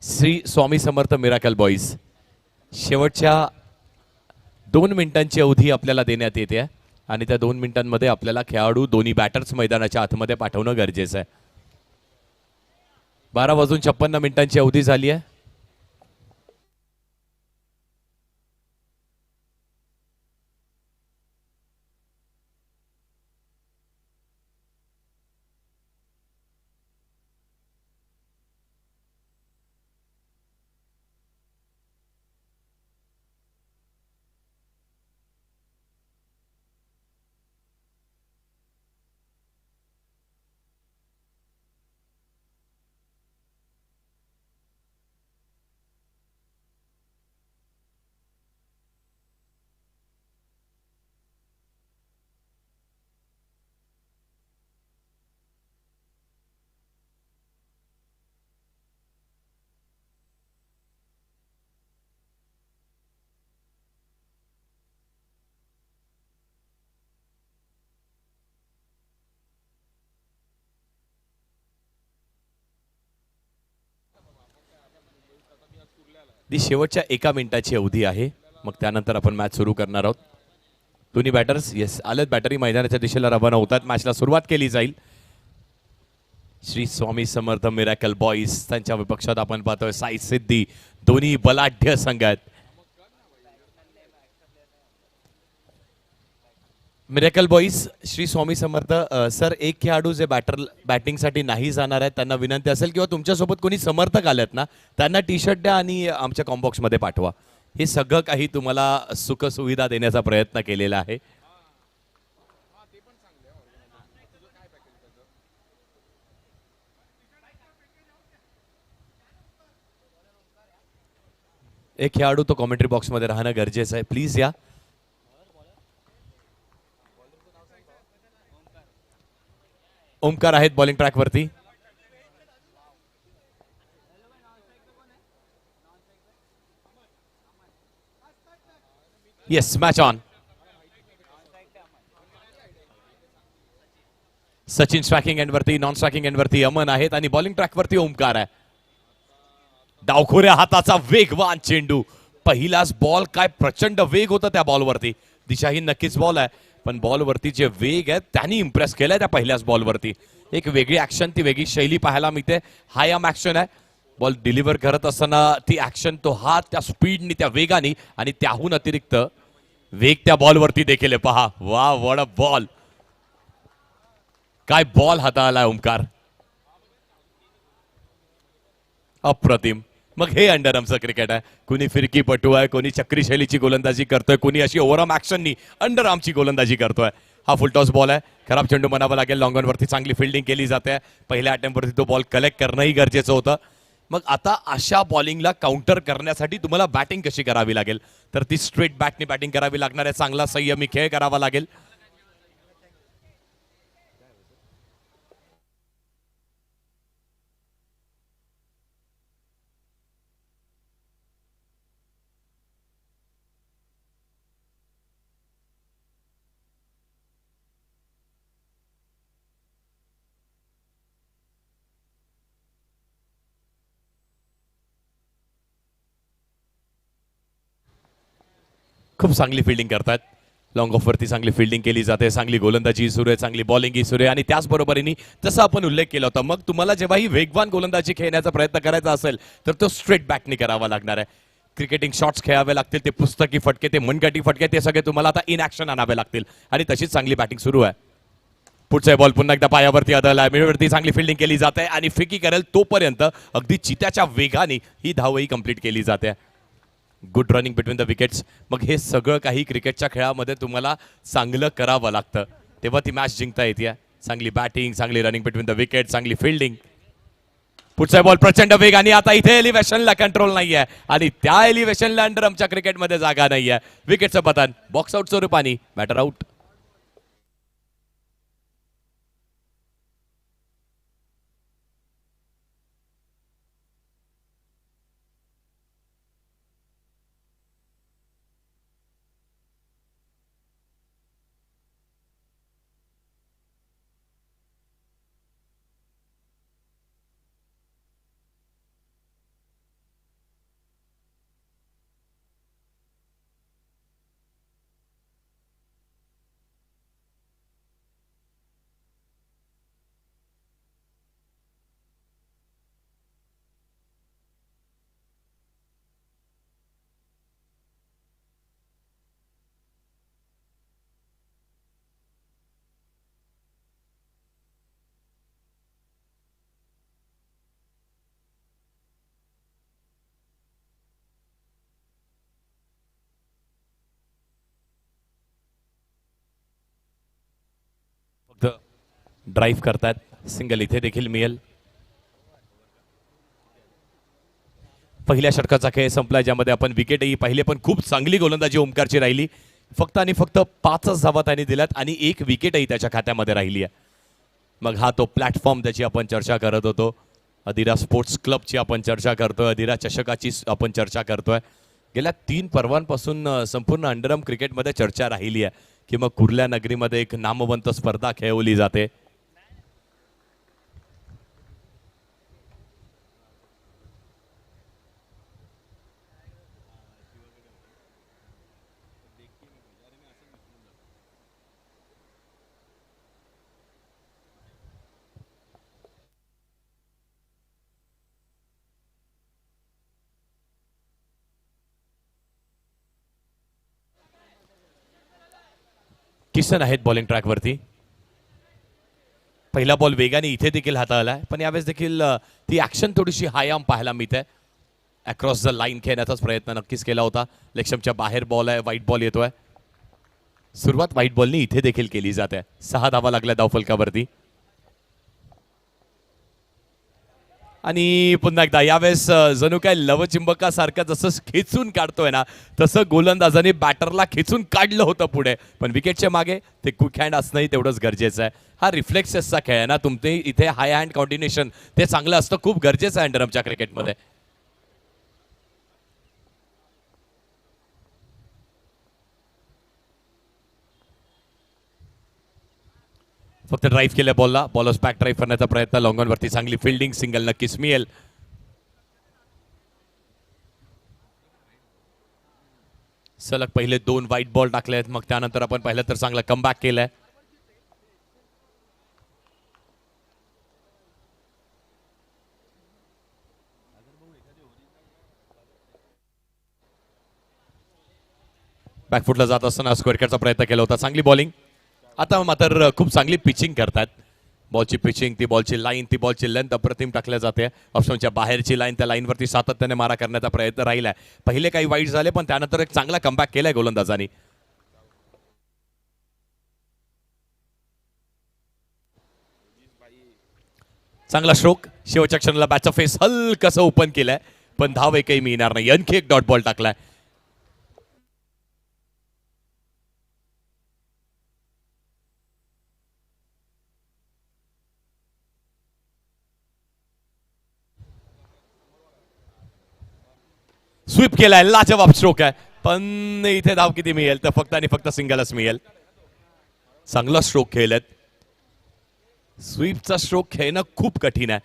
श्री स्वामी समर्थ miracle boys शेवटच्या 2 मिनिटांची अवधी आपल्याला देण्यात येते आणि त्या 2 मिनिटांमध्ये आपल्याला खेळाडू दोन्ही बॅटर्स मैदानाच्या आतमध्ये पाठवणं गरजेचं आहे. 12 वाजून 56 मिनिटांची अवधी झाली आहे. ती शेवटच्या 1 मिनिटाची अवधी आहे. मग त्यानंतर आपण मॅच सुरू करणार आहोत. दोन्ही बॅटर्स येस आलेत बॅटरी मैदानाच्या दिशेला रवाना होतात. मॅचला सुरुवात केली जाईल. श्री स्वामी समर्थ मिरॅकल बॉईज त्यांच्या विपक्षात आपण पाहतोय साई सिद्धी. दोन्ही बलाढ्य संघ आहेत. मिरॅकल बॉईज श्री स्वामी समर्थ सर एक खेळाडू जे बॅटिंगसाठी नाही जाणार आहेत त्यांना विनंती असेल किंवा तुमच्यासोबत कोणी समर्थक आलेत ना त्यांना टी शर्ट द्या आणि आमच्या कॉम्बॉक्समध्ये पाठवा. हे सगळं काही तुम्हाला सुखसुविधा देण्याचा प्रयत्न केलेला आहे. एक खेळाडू तो कॉमेंट्री बॉक्समध्ये राहणं गरजेचं आहे. प्लीज या. ओमकार आहेत बॉलिंग ट्रॅकवरती. Yes match on. Sachin striking एंडवरती नॉन स्ट्रायकिंग एंडवरती अमन आहेत आणि बॉलिंग ट्रॅकवरती ओमकार आहे. डावखोऱ्या हाताचा वेगवान चेंडू. पहिलाच बॉल काय प्रचंड वेग होता त्या बॉलवरती. दिशाही नक्कीच बॉल आहे पण बॉलवरती जे वेग आहे त्यांनी इम्प्रेस केलंय त्या पहिल्याच बॉलवरती. एक वेगळी ऍक्शन ती वेगळी शैली पाहायला मिळते. हाय आम ऍक्शन आहे. बॉल डिलिव्हर करत असताना ती ऍक्शन तो हात त्या स्पीडनी त्या वेगाने आणि त्याहून अतिरिक्त वेग त्या बॉलवरती देखील पहा. वा वड बॉल. काय बॉल हाताळलाय ओमकार. अप्रतिम. मग हे अंडरआर्मचं क्रिकेट आहे. कोणी फिरकीपटू आहे कोणी चक्री शैलीची गोलंदाजी करतोय कोणी अशी ओव्हरआर्म ऍक्शननी अंडरआर्मची गोलंदाजी करतोय. हा फुलटॉस बॉल आहे. खराब चेंडू म्हणावा लागेल. लॉंग ऑनवरती चांगली फिल्डिंग केली जाते. पहिल्या अटेम्प्टवरती तो बॉल कलेक्ट करणंही गरजेचं होतं. मग आता अशा बॉलिंगला काउंटर करण्यासाठी तुम्हाला बॅटिंग कशी करावी लागेल तर ती स्ट्रेट बॅटने बॅटिंग करावी लागणार आहे. चांगला संयमी खेळ करावा लागेल. खूप चांगली फिल्डिंग करतात. लॉंग ऑफवरती चांगली फिल्डिंग केली जाते. चांगली गोलंदाजी सुरू आहे. चांगली बॉलिंगही सुरू आहे आणि त्याचबरोबरीने जसं आपण उल्लेख केला होता मग तुम्हाला जेव्हाही वेगवान गोलंदाजी खेळण्याचा प्रयत्न करायचा असेल तर तो स्ट्रेट बॅटने करावा लागणार आहे. क्रिकेटिंग शॉट्स खेळावे लागतील. ते पुस्तकी फटके ते मनगटी फटके ते सगळे तुम्हाला आता इन ऍक्शन आणावे लागतील आणि तशीच चांगली बॅटिंग सुरू आहे. पुढचा बॉल पुन्हा एकदा पायावरती आदळला. मिडवरती चांगली फिल्डिंग केली जाते आणि फिकी करेल तोपर्यंत अगदी चित्याच्या वेगाने ही धावही कंप्लीट केली जाते. Good running between the wickets. मग हे सगळं काही क्रिकेटच्या खेळामध्ये तुम्हाला चांगलं करावं लागतं तेव्हा ती मॅच जिंकता येते. चांगली बॅटिंग चांगली रनिंग बिटवीन द विकेट चांगली फिल्डिंग. पुढचा बॉल प्रचंड वेग आणि आता इथे एलिव्हेशनला कंट्रोल नाहीये आणि त्या एलिव्हेशनला अंडर आमच्या क्रिकेटमध्ये जागा नाहीये. विकेटचं पतन. बॉक्स आउट स्वरूपाने बॅटर आउट. ड्राईव्ह करतायत, सिंगल इथे देखील मिळेल. पहिल्या षटकाचा खेळ संपला ज्यामध्ये आपण विकेटही पाहिले, पण खूप चांगली गोलंदाजी ओमकारची राहिली. फक्त आणि फक्त 5च धावा त्याने दिल्यात आणि 1 विकेटही त्याच्या खात्यामध्ये राहिली आहे. मग हा तो प्लॅटफॉर्म त्याची आपण चर्चा करत होतो, अधिरा स्पोर्ट्स क्लबची आपण चर्चा करतोय, अधिरा चषकाची आपण चर्चा करतोय. गेल्या 3 पर्वांपासून संपूर्ण अंडरआर्म क्रिकेटमध्ये चर्चा राहिली आहे की मग कुर्ल्या नगरीमध्ये एक नामवंत स्पर्धा खेळवली जाते. किसन आहेत बॉलिंग ट्रॅकवरती. पहिला बॉल वेगाने इथे देखील हाताळलाय, पण यावेळेस देखील ती ऍक्शन थोडीशी हायाम पाहायला मिळते. अक्रॉस द लाईन खेळण्याचाच प्रयत्न नक्कीच केला होता. लेगस्टंपच्या बाहेर बॉल आहे, व्हाईट बॉल येतोय. सुरुवात व्हाईट बॉलनी इथे देखील केली जाते. 6 धावा लागल्या धावफलकावरती. आणि पुन्हा एकदा यावेळेस जणू काय लवचिंबकासारखं जसं खेचून काढतोय ना, तसं गोलंदाजाने बॅटरला खेचून काढलं होतं पुढे. पण विकेटच्या मागे ते क्विक हँड असणंही तेवढंच गरजेचं आहे. हा रिफ्लेक्सेसचा खेळ आहे ना, तुमचे इथे हाय हँड कॉर्डिनेशन ते चांगलं असतं, खूप गरजेचं आहे अंडरआर्मच्या क्रिकेटमध्ये. फक्त ड्राईव्ह केल्या बॉलला, बॉलर्स बॅक ड्राईव्ह करण्याचा प्रयत्न, लॉंगॉनवरती चांगली फिल्डिंग, सिंगल नक्कीच मिळेल. सलग पहिले 2 व्हाईट बॉल टाकले आहेत, मग त्यानंतर आपण पाहिलं तर चांगला कमबॅक केलाय. बॅकफुटला जात असताना स्क्वेअर कटचा प्रयत्न केला होता. चांगली बॉलिंग. आता मात्र खूप चांगली पिचिंग करतात. बॉलची पिचिंग, ती बॉलची लाईन, ती बॉलची लेंथ अप्रतिम टाकल्या जाते. ऑप्शनच्या बाहेरची लाईन, त्या लाईनवरती सातत्याने मारा करण्याचा प्रयत्न राहिलाय. पहिले काही वाईट झाले, पण त्यानंतर एक चांगला कमबॅक केलाय गोलंदाजांनी. चांगला स्ट्रोक. शेवटच्या क्षणाला बॅटचा फेस हलकसं ओपन केलाय, पण धाव एकही मिळणार नाही. आणखी एक डॉट बॉल टाकलाय. स्वीप केलाय, लाजवाब स्ट्रोक आहे, पण इथे धाव किती मिळेल तर फक्त आणि फक्त सिंगलच मिळेल. चांगला स्ट्रोक खेळलेत. स्वीपचा स्ट्रोक खेळणं खूप कठीण आहे.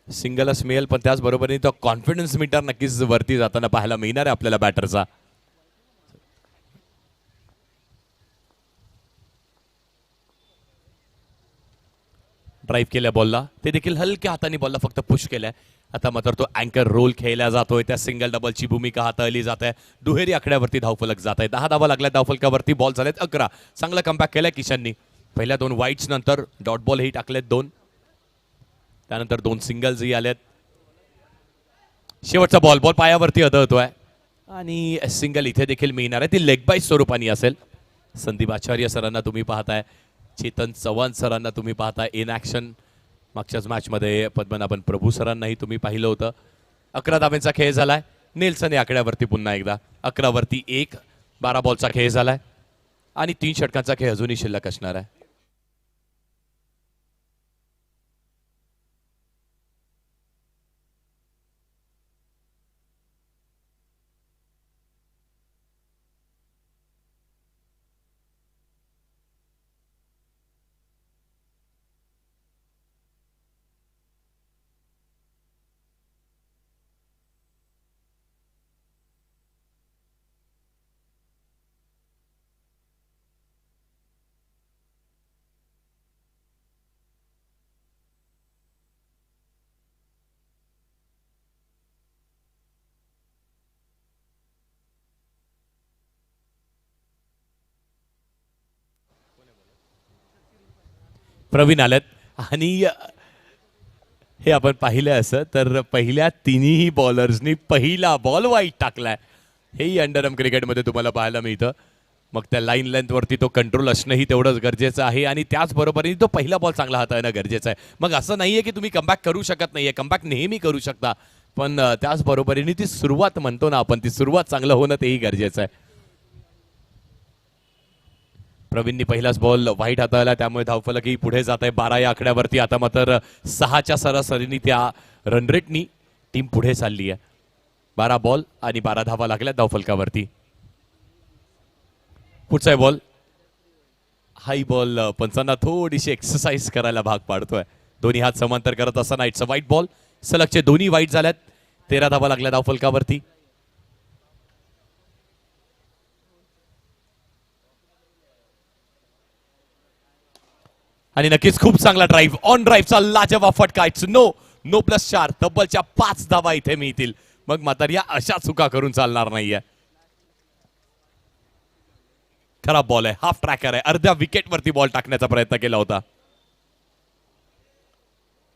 सिंगलच मिळेल, पण त्याचबरोबर तो कॉन्फिडन्स मीटर नक्कीच वरती जाताना पाहायला मिळणार आहे आपल्याला बॅटरचा. ड्राईव्ह केल्या बॉलला, ते देखील हलक्या हाताने बॉलला फक्त पुश केलाय. आता मात्र तो अँकर रोल खेळला जातोय, त्या सिंगल डबलची भूमिका हाताळली जात आहे. दुहेरी आकड्यावरती धावफलक जात आहे. 10 धावा लागल्या धावफलकावरती, बॉल झालेत 11. चांगला कमबॅक केलाय किशननी. पहिल्या 2 वाईट्स नंतर डॉट बॉल ही टाकलेत 2. त्यानंतर 2 सिंगल्सही आलेत. शेवटचा बॉल पायावरती आदळतोय आणि सिंगल इथे देखील मिळणार आहे. ती लेग बाय स्वरूपाने असेल. संदीप आचार्य सरांना तुम्ही पाहताय, चेतन चव्हाण सरांना तुम्ही पाहताय इन ॲक्शन. मागच्याच मॅचमध्ये पद्मनाभन प्रभू सरांनाही तुम्ही पाहिलं होतं. 11 धाब्यांचा खेळ झालाय. नेल्सने आकड्यावरती पुन्हा एकदा 11 वरती 1. 12 बॉलचा खेळ झालाय आणि 3 षटकांचा खेळ अजूनही शिल्लक असणार आहे. प्रवीण आलेत आणि हे आपण पाहिलं असं तर पहिल्या 3ही बॉलर्सनी पहिला बॉल वाईट टाकलाय. हेही अंडरआर्म क्रिकेटमध्ये तुम्हाला पाहायला मिळतं. मग त्या लाईन लेंथवरती तो कंट्रोल असणंही तेवढंच गरजेचं आहे आणि त्याचबरोबरीने तो पहिला बॉल चांगला हाताळणं गरजेचं आहे. मग असं नाहीये की तुम्ही कमबॅक करू शकत नाहीये, कमबॅक नेहमी करू शकता, पण त्याचबरोबरीने ती सुरुवात म्हणतो ना आपण, ती सुरुवात चांगलं होणं तेही गरजेचं आहे. प्रवीणनी पहिलाच बॉल वाईट हाताळला, त्यामुळे धावफलकही पुढे जात आहे 12 या आकड्यावरती. आता मात्र 6च्या सरासरीने त्या रनरेटनी टीम पुढे चालली आहे. 12 बॉल आणि 12 धावा लागल्या धावफलकावरती. पुढचा बॉल, हाई बॉल पंचांना थोडीशी एक्सरसाइज करायला भाग पाडतोय. दोन्ही हात समांतर करत असताना इट्स अ वाईट बॉल. सलगचे दोन्ही वाईट झाल्यात. 13 धावा लागल्या धावफलकावरती. आणि नक्कीच खूप चांगला ड्राईव्ह, ऑन ड्राईव्हचा लाजवाब फटका. इट्स नो प्लस 4, तब्बलच्या 5 धावा इथे मिळतील. मग मात्र या अशा चुका करून चालणार नाहीये. खराब बॉल आहे, हाफ ट्रॅकर आहे, अर्ध्या विकेटवरती बॉल टाकण्याचा प्रयत्न केला होता.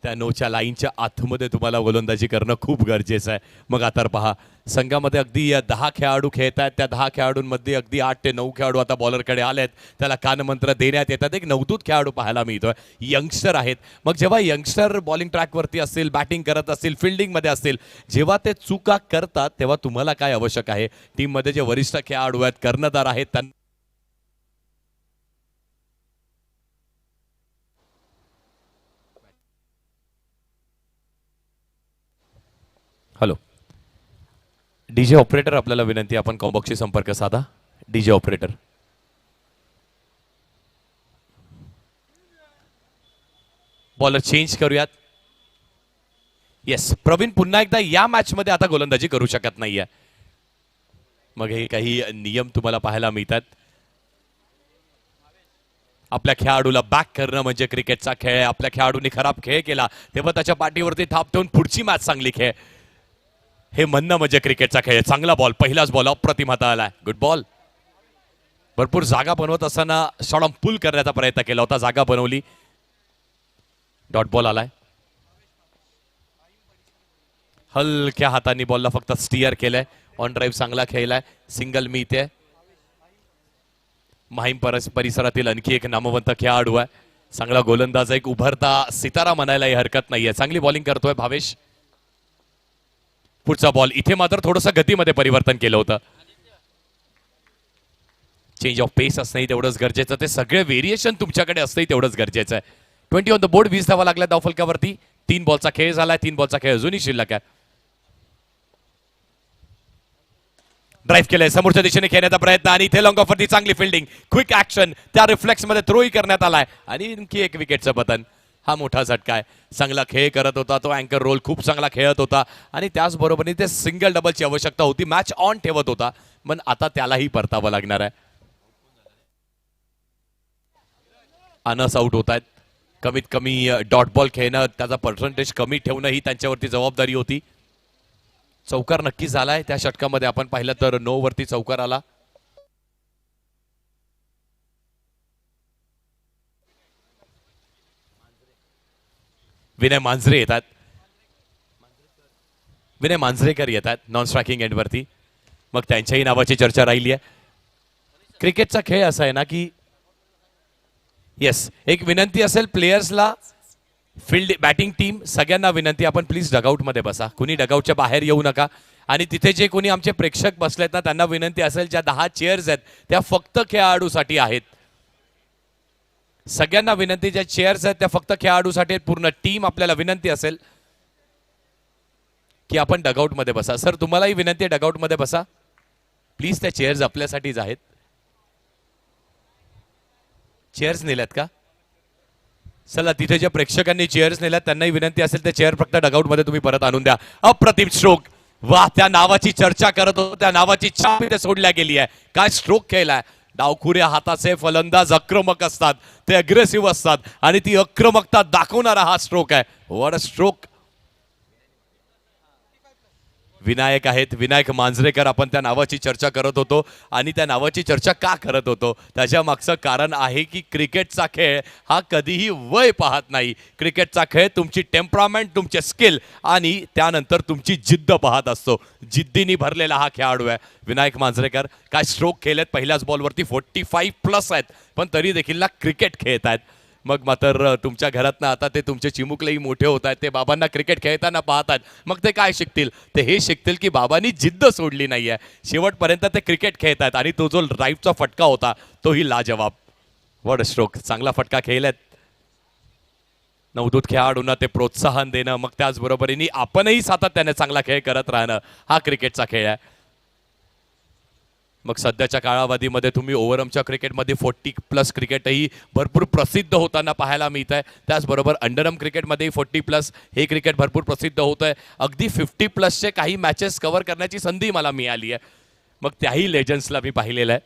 त्या नोच्या लाईनच्या आतमध्ये तुम्हाला गोलंदाजी करणं खूप गरजेचं आहे. मग आता पहा, संघामध्ये अगदी 10 खेळाडू खेळत आहेत. त्या 10 खेळाडूंमध्ये अगदी 8 ते 9 खेळाडू आता बॉलरकडे आलेत. त्याला कानमंत्र देण्यात येतात. एक नवदूत खेळाडू पाहायला मिळतोय, यंगस्टर आहेत. मग जेव्हा यंगस्टर बॉलिंग ट्रॅकवरती असतील, बॅटिंग करत असतील, फिल्डिंगमध्ये असतील, जेव्हा ते चुका करतात तेव्हा तुम्हाला काय आवश्यक आहे? टीममध्ये जे वरिष्ठ खेळाडू आहेत, कर्णधार आहेत, त्यांना हॅलो डीजे ऑपरेटर, आपल्याला विनंती, आपण कॉम्बॉक्सशी संपर्क साधा. डीजे ऑपरेटर, बॉलर चेंज करूयात. येस, प्रवीण पुन्हा एकदा या मॅच मध्ये आता गोलंदाजी करू शकत नाहीये. मग हे काही नियम तुम्हाला पाहायला मिळतात. आपल्या खेळाडूला बॅक करणं म्हणजे क्रिकेटचा खेळ आहे. आपल्या खेळाडूंनी खराब खेळ केला तेव्हा त्याच्या पाठीवरती थाप ठेवून पुढची मॅच चांगली खेळ, हे म्हणणं म्हणजे क्रिकेटचा खेळ. चांगला बॉल, पहिलाच बॉल अप्रतिम हाताळलाय. Good ball. भरपूर जागा बनवत असताना शॉर्ट पुल करण्याचा प्रयत्न केला होता, जागा बनवली. डॉट बॉल आलाय. हलक्या हातांनी बॉलला फक्त स्टिअर केलंय. ऑन ड्राईव्ह चांगला खेळलाय. सिंगल मिळते. माहीम परिसरातील आणखी एक नामवंत खेळाडू आहे, चांगला गोलंदाज, एक उभरता सितारा म्हणायलाही हरकत नाहीये. चांगली बॉलिंग करतोय भावेश. पुढचा बॉल, इथे मात्र थोडंसं गतीमध्ये परिवर्तन केलं होतं. चेंज ऑफ पेस असणंही तेवढंच गरजेचं. ते सगळे व्हेरिएशन तुमच्याकडे असणंही तेवढंच गरजेचं आहे. 20 ऑन द बोर्ड, 20 धावा लागल्या धावफलकावरती. 3 बॉलचा खेळ झालाय. 3 बॉलचा खेळ अजूनही शिल्लक आहे. ड्राईव्ह केलंय, समोरच्या दिशेने खेळण्याचा प्रयत्न आणि इथे लॉंग ऑफरती चांगली फिल्डिंग, क्विक ऍक्शन, त्या रिफ्लेक्स मध्ये थ्रोही करण्यात आलाय आणि आणखी एक विकेटचं पतन. हा मोठा झटका आहे. चांगला खेळ करत होता तो, अँकर रोल खूप चांगला खेळत होता आणि त्याचबरोबर ते सिंगल डबलची आवश्यकता होती. मॅच ऑन ठेवत होता, पण आता त्यालाही परतावं लागणार आहे. अनस आउट होत आहेत. कमीत कमी डॉट बॉल खेळणं, त्याचा पर्सेंटेज कमी ठेवणं ही त्यांच्यावरती जबाबदारी होती. चौकार नक्की झालाय त्या षटकामध्ये. आपण पाहिलं तर 9 वरती चौकार आला. विनय मांजरे येतात. विनय मांजरेकर येतात नॉन स्ट्रायकिंग एंडवरती. मग त्यांच्याही नावाची चर्चा राहिली आहे. क्रिकेटचा खेळ असा आहे ना की येस, एक विनंती असेल प्लेयर्सला, फील्ड बॅटिंग टीम सगळ्यांना विनंती, आपण प्लीज डगआउट मध्ये बसा. कुणी डगआउटच्या बाहेर येऊ नका. आणि तिथे जे कोणी आमचे प्रेक्षक बसलेत ना, त्यांना विनंती असेल, ज्या 10 चेअर्स आहेत त्या फक्त खेळाडूसाठी आहेत. सगळ्यांना विनंती, ज्या चेअर्स आहेत त्या फक्त खेळाडूसाठी आहेत. पूर्ण टीम, आपल्याला विनंती असेल की आपण डगआउट मध्ये बसा. सर, तुम्हालाही विनंती आहे, डगआउट मध्ये बसा प्लीज. त्या चेअर्स आपल्यासाठीच आहेत. चेअर्स नेल्यात का? चला, तिथे ज्या प्रेक्षकांनी चेअर्स नेल्यात त्यांनाही विनंती असेल, त्या चेअर फक्त डगआउट मध्ये तुम्ही परत आणून द्या. अप्रतिम स्ट्रोक. वा, त्या नावाची चर्चा करत होतो, त्या नावाची छाप इथे सोडल्या गेली आहे. काय स्ट्रोक केलाय. डावखुऱ्या हाताचे फलंदाज आक्रमक असतात, ते अग्रेसिव्ह असतात आणि ती आक्रमकता दाखवणारा हा स्ट्रोक आहे. What a stroke. विनायक आहेत, विनायक मांजरेकर. आपण त्या नावाची चर्चा करत होतो आणि त्या नावाची चर्चा का करत होतो त्याच्या मागचं कारण आहे की क्रिकेटचा खेळ हा कधीही वय पाहत नाही. क्रिकेटचा खेळ तुमची टेम्परामेंट, तुमचे स्किल आणि त्यानंतर तुमची जिद्द पाहत असतो. जिद्दीने भरलेला हा खेळाडू आहे विनायक मांजरेकर. काय स्ट्रोक खेळलेत पहिल्याच बॉलवरती 45+ आहेत, पण तरी देखील ना क्रिकेट खेळत आहेत. मग मात्र तुमच्या घरातनं आता ते तुमचे चिमुकलेही मोठे होत आहेत, ते बाबांना क्रिकेट खेळताना पाहतात. मग ते काय शिकतील? ते हे शिकतील की बाबांनी जिद्द सोडली नाही आहे, शेवटपर्यंत ते क्रिकेट खेळतात. आणि तो जो ड्राईव्हचा फटका होता तोही लाजवाब. वॉट स्ट्रोक, चांगला फटका खेळलात. नवदूत खेळाडूंना ते प्रोत्साहन देणं, मग त्याचबरोबरीने आपणही सातत्याने चांगला खेळ करत राहणं, हा क्रिकेटचा खेळ आहे. मग सध्याच्या काळावधीमध्ये तुम्ही ओव्हरआर्मच्या क्रिकेटमध्ये 40+ क्रिकेटही भरपूर प्रसिद्ध होताना पाहायला मिळत आहे. त्याचबरोबर अंडरआर्म क्रिकेटमध्येही 40+ हे क्रिकेट भरपूर प्रसिद्ध होतं आहे. अगदी 50+चे काही मॅचेस कव्हर करण्याची संधी मला मिळाली आहे. मग त्याही लेजंड्सला मी पाहिलेलं आहे.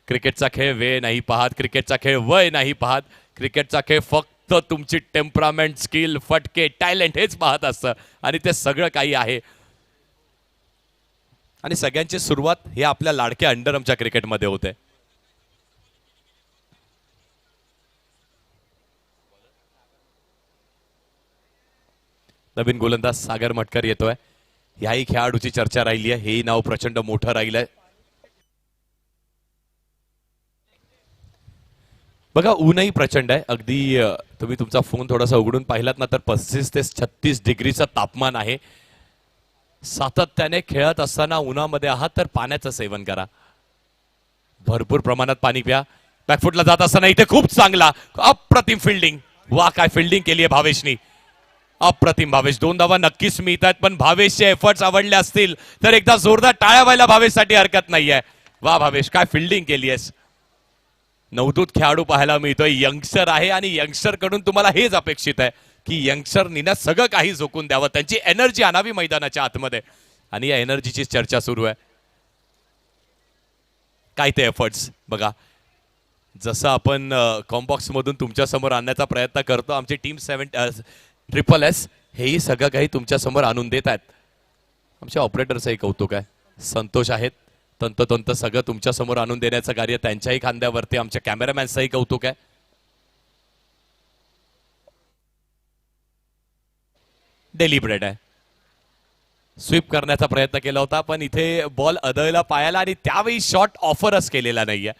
क्रिकेटचा खेळ वेळ नाही पाहत, क्रिकेटचा खेळ वय नाही पाहत, क्रिकेटचा खेळ फक्त तुमची टेम्परामेंट, स्किल, फटके, टॅलेंट हेच पाहत असतं. आणि ते सगळं काही आहे. आणि सगळ्यांची सुरुवात हे आपल्या लाडक्या अंडरआर्मच्या क्रिकेटमध्ये होते. नवीन गोलंदाज सागर मटकर येतोय. याही खेळाडूची चर्चा राहिली आहे. हेही नाव प्रचंड मोठं राहिलंय. बघा ऊनही प्रचंड आहे. अगदी तुम्ही तुमचा फोन थोडासा उघडून पाहिलात ना तर 35 ते 36 डिग्रीचं तापमान आहे. सातत्याने खेळत असताना उन्हामध्ये आहात तर पाण्याचं सेवन करा, भरपूर प्रमाणात पाणी प्या. बॅकफुटला जात असताना इथे खूप चांगला अप्रतिम फिल्डिंग. वा काय फिल्डिंग केली आहे भावेशनी, अप्रतिम. भावेश 2 धावा नक्कीच मिळतात, पण भावेशचे एफर्ट्स आवडले असतील तर एकदा जोरदार टाळ्या व्हायला भावेशसाठी हरकत नाहीये. वा भावेश, काय फिल्डिंग केली आहेस. नवदूत खेळाडू पाहायला मिळतोय, यंगस्टर आहे आणि यंगस्टर कडून तुम्हाला हेच अपेक्षित आहे की यंगस्टरनी ना सगळं काही झोकून द्यावं, त्यांची एनर्जी आणावी मैदानाच्या आतमध्ये. आणि या एनर्जीची चर्चा सुरू आहे. काय ते एफर्ट्स बघा, जसं आपण कॉम्बॉक्स मधून तुमच्या समोर आणण्याचा प्रयत्न करतो, आमची टीम 7 हेही सगळं काही तुमच्या समोर आणून देत आहेत. आमच्या ऑपरेटरचंही कौतुक आहे, संतोष आहेत. तंतोतंत सगळं तुमच्या समोर आणून देण्याचं कार्य त्यांच्याही खांद्यावरती. आमच्या कॅमेरामॅनचंही कौतुक आहे. डेलिब्रेट आहे. स्वीप करण्याचा प्रयत्न केला होता, पण इथे बॉल अदळला पायाला आणि त्यावेळी शॉट ऑफरच केलेला नाहीये.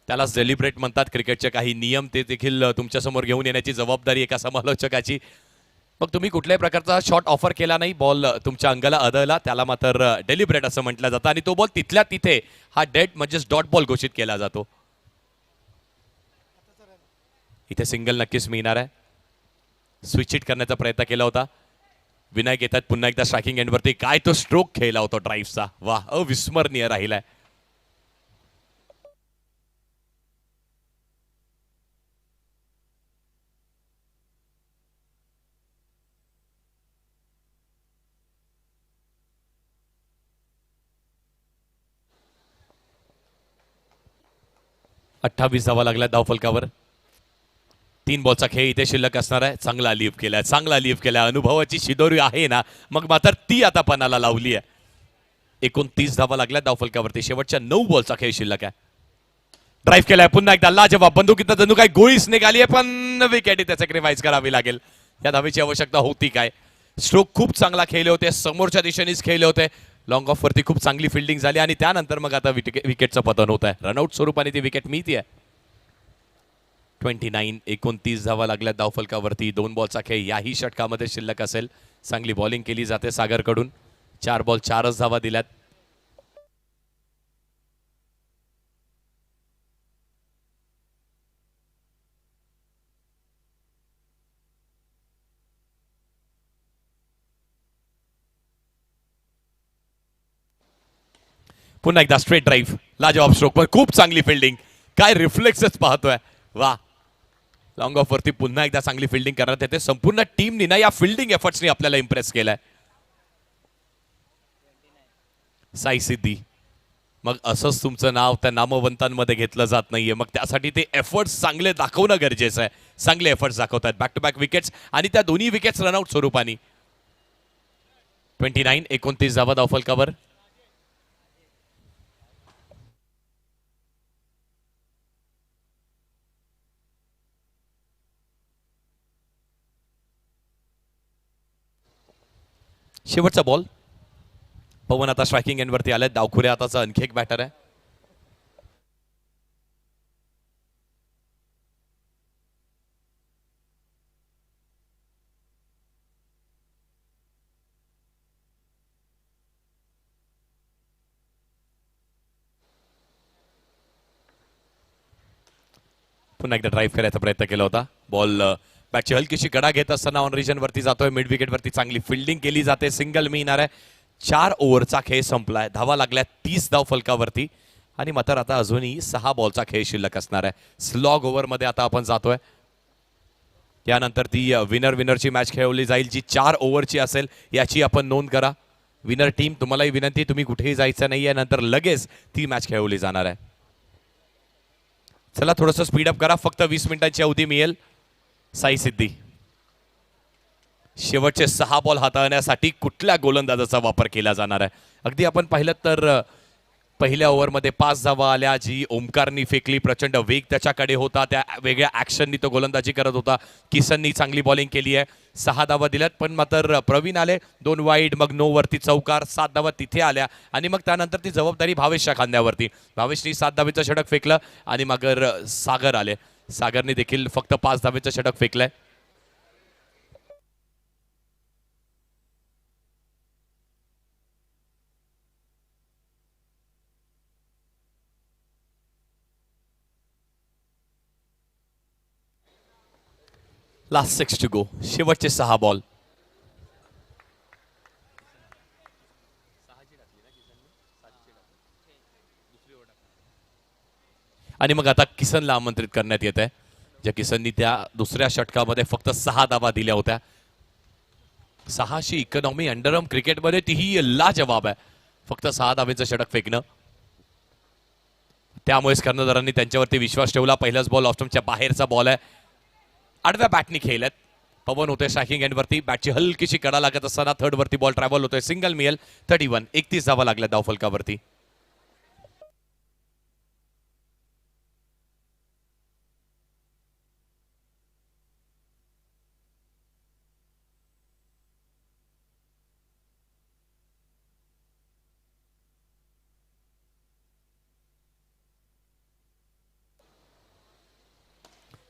त्यालाच डेलिब्रेट म्हणतात. क्रिकेटचे काही नियम ते देखील तुमच्या समोर घेऊन येण्याची जबाबदारी एका समालोचकाची. मग तुम्ही कुठल्याही प्रकारचा शॉट ऑफर केला नाही, बॉल तुमच्या अंगाला अदळला, त्याला मात्र डेलिब्रेट असं म्हटलं जातं. आणि तो बॉल तिथल्या तिथे हा डेड म्हणजेच डॉट बॉल घोषित केला जातो. इथे सिंगल नक्कीच मिळणार आहे. स्विच हिट करण्याचा प्रयत्न केला होता. विनायक येतात पुन्हा एकदा स्ट्रायकिंग एंडवरती. काय तो स्ट्रोक खेळला होता ड्राईव्हचा, वा अविस्मरणीय राहिलाय. अठ्ठावीस धावा लागल्या धावफलकावर. 3 बॉलचा खेळ इथे शिल्लक असणार आहे. चांगला लीव केलाय, चांगला लीव केलाय. अनुभवाची शिदोरी आहे ना, मग मात्र ती आता पणाला लावली आहे. 29 धावा लागल्या धावफलकावरती. शेवटच्या 9 बॉलचा खेळ शिल्लक आहे. ड्राईव्ह केलाय पुन्हा एकदा लाजवाब. बंदुकीत जणू काही गोळीच निघाली आहे, पण विकेट इथे सॅक्रिफाईस करावी लागेल. या धावेची आवश्यकता होती काय. स्ट्रोक खूप चांगला खेळले होते, समोरच्या दिशेनेच खेळले होते. लॉंग ऑफ वरती खूप चांगली फिल्डिंग झाली आणि त्यानंतर मग आता विकेटचं पतन होत आहे. रनआउट स्वरूपाने ती विकेट मिळते. 29 धावा लागल्या धावफलकावरती. 2 बॉलचा खेळ याही षटकामध्ये शिल्लक असेल. चांगली बॉलिंग केली जाते सागरकडून. 4 बॉल 4च धावा दिल्यात. पुन्हा एकदा स्ट्रेट ड्राईव्ह, लाजवाब स्ट्रोक, पण खूप चांगली फिल्डिंग. काय रिफ्लेक्सच पाहतोय, वा. लॉंग ऑफ वरती पुन्हा एकदा चांगली फिल्डिंग करण्यात येते. संपूर्ण टीमनी ना या फिल्डिंग एफर्ट्सनी आपल्याला इम्प्रेस केलाय. साई सिद्धी, मग असंच तुमचं नाव त्या नामवंतांमध्ये घेतलं जात नाहीये. मग त्यासाठी ते एफर्ट्स चांगले दाखवणं गरजेचं आहे. चांगले एफर्ट्स दाखवतात. बॅक टू बॅक विकेट्स आणि त्या दोन्ही विकेट्स रनआउट स्वरूपाने. 29 धावा धावफलकावर. शेवटचा बॉल. पवन आता स्ट्रायकिंग एंडवरती आलाय. डावखुऱ्या आताचा आणखी एक बॅटर आहे. पुन्हा एकदा ड्राईव्ह करायचा प्रयत्न केला होता. बॉल बॅटची हलकीशी गडा घेत असताना ऑन रिजन वरती जातोय. मिड विकेट वरती चांगली फिल्डिंग केली जाते. सिंगल मिळणार आहे. 4 ओव्हरचा खेळ संपलाय. धावा लागल्या 30 धाव फलकावरती आणि मात्र आता अजूनही 6 बॉलचा खेळ शिल्लक असणार आहे. स्लॉग ओव्हर मध्ये आता आपण जातोय. त्यानंतर ती विनरची मॅच खेळवली जाईल जी 4 ओव्हरची असेल. याची आपण नोंद करा. विनर टीम तुम्हालाही विनंती, तुम्ही कुठेही जायचं नाहीये. नंतर लगेच ती मॅच खेळवली जाणार आहे. चला थोडंसं स्पीडअप करा. फक्त 20 मिनिटांची अवधी मिळेल. साई सिद्धी शेवटचे 6 बॉल हाताळण्यासाठी कुठल्या गोलंदाजाचा वापर केला जाणार आहे. अगदी आपण पाहिलं तर पहिल्या ओव्हरमध्ये 5 धावा आल्या जी ओमकारनी फेकली. प्रचंड वेग त्याच्याकडे होता. त्या वेगळ्या ऍक्शननी तो गोलंदाजी करत होता. किसननी चांगली बॉलिंग केली आहे. 6 धावा दिल्यात पण मात्र प्रवीण आले 2 वाईड. मग 9 वरती चौकार. 7 धावा तिथे आल्या आणि मग त्यानंतर ती जबाबदारी भावेशच्या खांद्यावरती. भावेशनी 7 धावेचं षटक फेकलं आणि मग सागर आले. सागरने देखील फक्त 5 धावेचं षटक फेकलंय. Last 6 to go. शेवटचे 6 बॉल. आणि मग आता किसनला आमंत्रित करण्यात येत आहे. ज्या किसननी त्या दुसऱ्या षटकामध्ये फक्त 6 धावा दिल्या होत्या. 6शी इकॉनॉमी अंडरआर्म क्रिकेटमध्ये तीही लाजवाब आहे. फक्त 6 धावेचं षटक फेकणं. त्यामुळेच कर्णधारांनी त्यांच्यावरती विश्वास ठेवला. पहिलाच बॉल ऑस्टमच्या बाहेरचा बॉल आहे. आडव्या बॅटनी खेळल्यात. पवन होते स्ट्रायकिंग एंडवरती. बॅटची हलकीशी कडा लागत असताना थर्ड वरती बॉल ट्रॅव्हल होतोय. सिंगल मिळेल. 31 धावा लागल्या धावफलकावरती.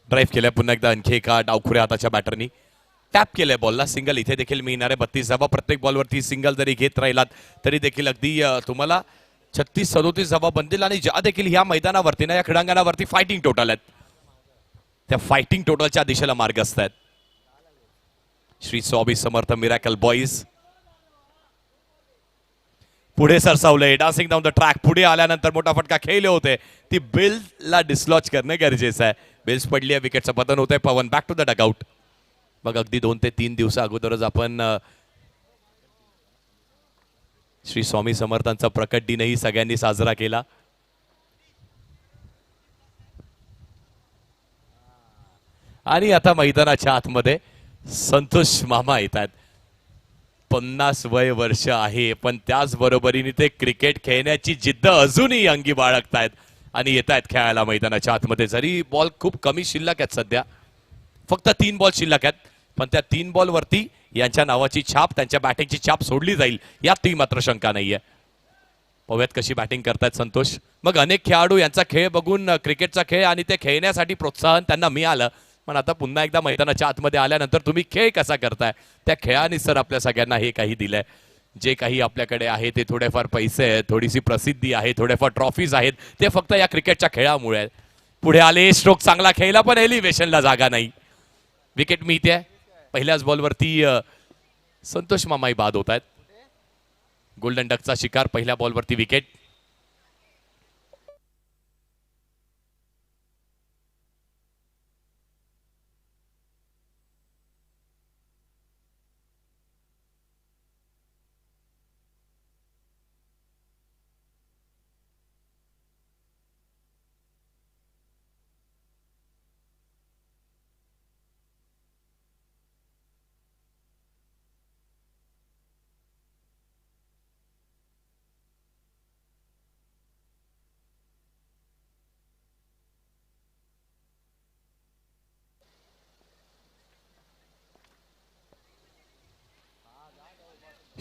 ड्राईव्ह केल्या पुन्हा एकदा आणखी एका डावखुऱ्या हाताच्या बॅटरनी. टॅप केलंय बॉलला. सिंगल इथे देखील मिळणार आहे. 32 धावा. प्रत्येक बॉलवरती सिंगल जरी घेत राहिलात तरी देखील अगदी तुम्हाला 36-37 धावा बनतील. आणि ज्या देखील ह्या मैदानावरती ना, या क्रीडांगणावरती फायटिंग टोटल आहेत, त्या फायटिंग टोटलच्या दिशेला मार्गस्थ आहेत. श्री स्वामी समर्थ मिरॅकल बॉईज पुढे सरसावले. Dancing down the track. पुढे आल्यानंतर मोठा फटका खेळले होते. ती बिलला डिसलॉच करणं गरजेचं आहे. बिल्स पडली आहे. विकेटचं पतन होतंय. पवन बॅक टू द डगआउट. मग अगदी 2 ते 3 दिवसा अगोदरच आपण श्री स्वामी समर्थांचा प्रकट दिनही सगळ्यांनी साजरा केला. आणि आता मैदानाच्या आतमध्ये संतोष मामा येत आहेत. 50 वय वर्ष आहे पण त्याच बरोबरीने ते क्रिकेट खेळण्याची जिद्द अजूनही अंगी बाळगतायत आणि येत आहेत खेळायला मैदानाच्या आतमध्ये. जरी बॉल खूप कमी शिल्लक आहेत. सध्या फक्त 3 बॉल शिल्लक आहेत. पण त्या 3 बॉलवरती यांच्या नावाची छाप, त्यांच्या बॅटिंगची छाप सोडली जाईल यात ती मात्र शंका नाहीये. पाहूयात कशी बॅटिंग करतायत संतोष. मग अनेक खेळाडू यांचा खेळ बघून क्रिकेटचा खेळ आणि ते खेळण्यासाठी प्रोत्साहन त्यांना मिळालं. पण आता पुन्हा एकदा मैदानाच्या आतमध्ये आल्यानंतर तुम्ही खेळ कसा करताय त्या खेळाने सर आपल्या सगळ्यांना हे काही दिलंय. जे काही आपल्याकडे आहे ते थोडेफार पैसे आहेत, थोडीशी प्रसिद्धी आहे, थोडेफार ट्रॉफीज आहेत, ते फक्त या क्रिकेटच्या खेळामुळे आहेत. पुढे आले. स्ट्रोक चांगला खेळला पण एलिव्हेशनला जागा नाही. विकेट मिळते. पहिल्याच बॉलवरती संतोष मामाई बाद होत आहेत. गोल्डन डकचा शिकार. पहिल्या बॉलवरती विकेट.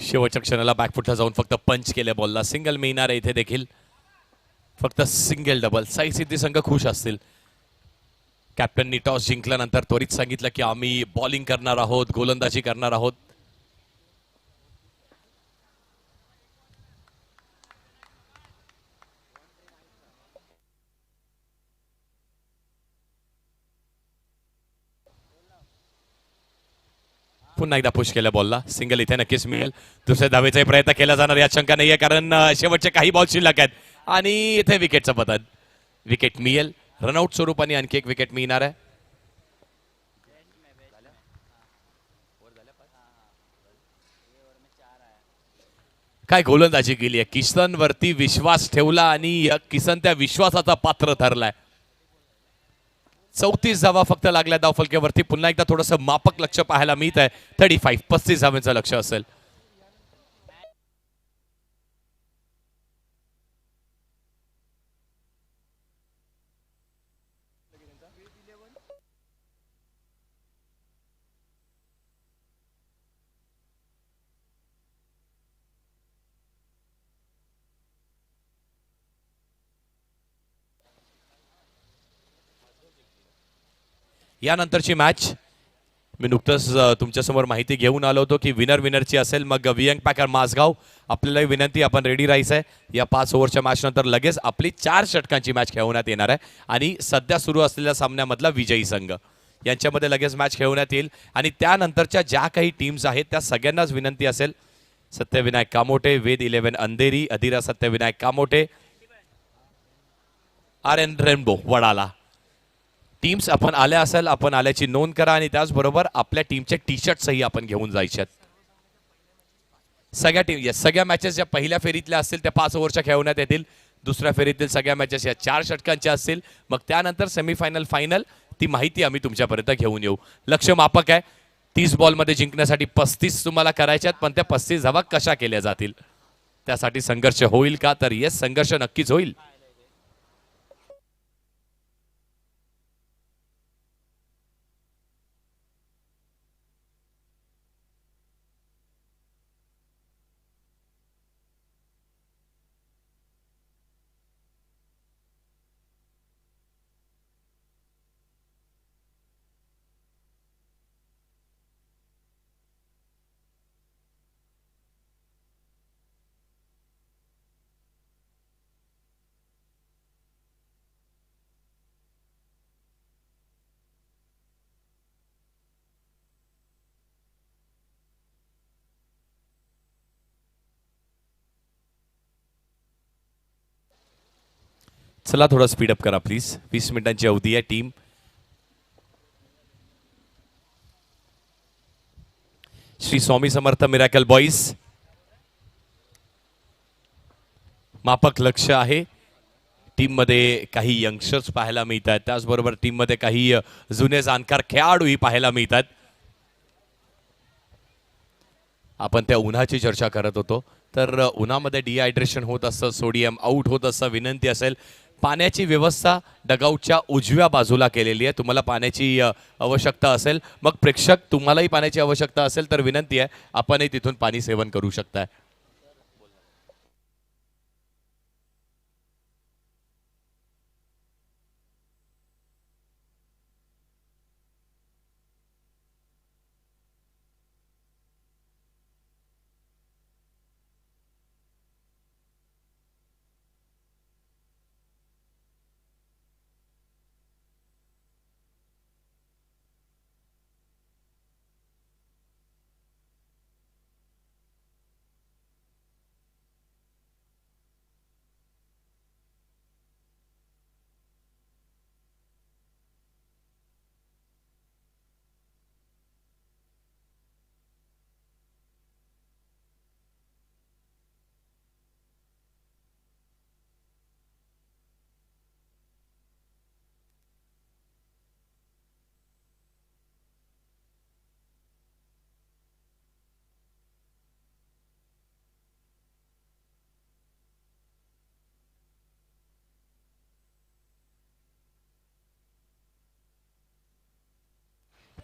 शेवटच्या क्षणाला बॅकफुटला जाऊन फक्त पंच केल्या बॉलला. सिंगल मिळणार आहे इथे देखील. फक्त सिंगल डबल. साई सिद्धी संघ खुश असतील. कॅप्टननी टॉस जिंकल्यानंतर त्वरित सांगितलं की आम्ही बॉलिंग करणार आहोत, गोलंदाजी करणार आहोत. पुन्हा एकदा पुश केल्या बॉलला. सिंगल इथे नक्कीच मिळेल. दुसऱ्या धावेचा प्रयत्न केला जाणार यात शंका नाहीये, कारण शेवटचे काही बॉल शिल्लक आहेत. आणि इथे विकेटचं पतन. विकेट मिळेल. रनआउट स्वरूपाने आणखी एक विकेट मिळणार आहे. काय गोलंदाजी केली आहे. किसन वरती विश्वास ठेवला आणि किसन त्या विश्वासाचा पात्र ठरलाय. 34 धावा फक्त लागल्या धावफलक्यावरती. पुन्हा एकदा थोडंसं मापक लक्ष पाहायला मिळत आहे. 35 धावांचं लक्ष असेल. यानंतरची मॅच मी नुकतंच तुमच्यासमोर माहिती घेऊन आलो होतो की विनरची असेल. मग वियंग पॅकर मासगाव, आपल्यालाही विनंती, आपण रेडी राहायचं आहे. या 5 ओव्हरच्या मॅच नंतर लगेच आपली 4 षटकांची मॅच खेळवण्यात येणार आहे. आणि सध्या सुरू असलेल्या सामन्यामधला विजयी संघ यांच्यामध्ये लगेच मॅच खेळवण्यात येईल. आणि त्यानंतरच्या ज्या काही टीम्स आहेत त्या सगळ्यांनाच विनंती असेल. सत्यविनायक कामोटे, वेद 11 अंधेरी, अधिरा सत्यविनायक कामोटे, RN रेनबो वडाला. टीम्स आपण आल्या असेल, आपण आल्याची नोंद करा. आणि त्याचबरोबर आपल्या टीमचे टी शर्ट्सही आपण घेऊन जायचे आहेत. सगळ्या मॅचेस ज्या पहिल्या फेरीतल्या असतील त्या 5 ओव्हरच्या खेळवण्यात येतील. दुसऱ्या फेरीतील सगळ्या मॅचेस या 4 षटकांच्या असतील. मग त्यानंतर सेमीफायनल, फायनल ती माहिती आम्ही तुमच्यापर्यंत घेऊन येऊ. लक्ष मापक आहे. 30 बॉलमध्ये जिंकण्यासाठी 35 तुम्हाला करायच्यात. पण त्या 35 धावा कशा केल्या जातील, त्यासाठी संघर्ष होईल का? तर येस, संघर्ष नक्कीच होईल. चला थोडं स्पीडअप करा प्लीज. 20 मिनिटांची अवधी आहे. Team Shri Swami Samarth miracle boys. मापक लक्ष आहे. टीम मध्ये काही यंगस्टर्स पाहायला मिळतात. त्याचबरोबर टीम मध्ये काही जुने जाणकार खेळाडूही पाहायला मिळतात. आपण त्या उन्हाची चर्चा करत होतो. तर उन्हामध्ये डिहायड्रेशन होत असतं, सोडियम आउट होत असतं. विनंती असेल, पाण्याची व्यवस्था डगआउटच्या उजव्या बाजूला केलेली आहे. तुम्हाला पाण्याची आवश्यकता असेल, मग प्रेक्षक तुम्हालाही पाण्याची आवश्यकता असेल तर विनंती आहे, आपणही तिथून पाणी सेवन करू शकताय.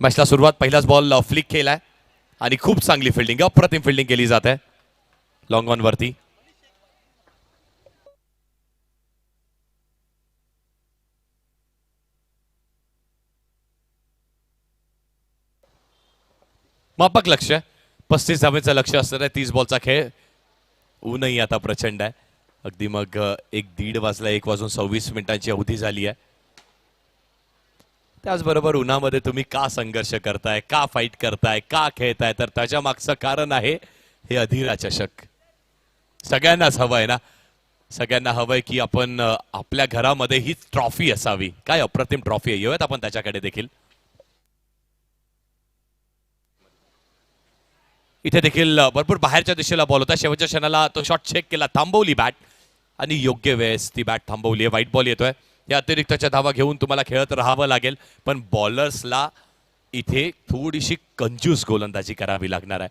मॅचला सुरुवात, पहिलाच बॉल फ्लिक केलाय आणि खूप चांगली फिल्डिंग, अप्रतिम फिल्डिंग केली जाते. लॉंग ऑन वरती. मापक लक्ष, 35 धावेचं लक्ष असणारा 30 बॉलचा खेळ. ऊनही आता प्रचंड आहे. अगदी मग 1:30 वाजला, 1:26 अवधी झाली आहे. त्याचबरोबर उन्हामध्ये तुम्ही का संघर्ष करताय, का फाईट करताय, का खेळताय, तर त्याच्या मागचं कारण आहे हे अधीरा चषक. सगळ्यांनाच हवंय ना, सगळ्यांना हवंय की आपण आपल्या घरामध्ये ही ट्रॉफी असावी. काय अप्रतिम ट्रॉफी आहे, येऊयात आपण त्याच्याकडे देखील. इथे देखील भरपूर बाहेरच्या दिशेला बॉल होता. शेवटच्या क्षणाला तो शॉट चेक केला, थांबवली बॅट आणि योग्य वेळेस ती बॅट थांबवली आहे. व्हाईट बॉल येतोय. या अतिरिक्तच्या धावा घेऊन तुम्हाला खेळत राहावं लागेल, पण बॉलर्सला इथे थोडीशी कंजूस गोलंदाजी करावी लागणार आहे.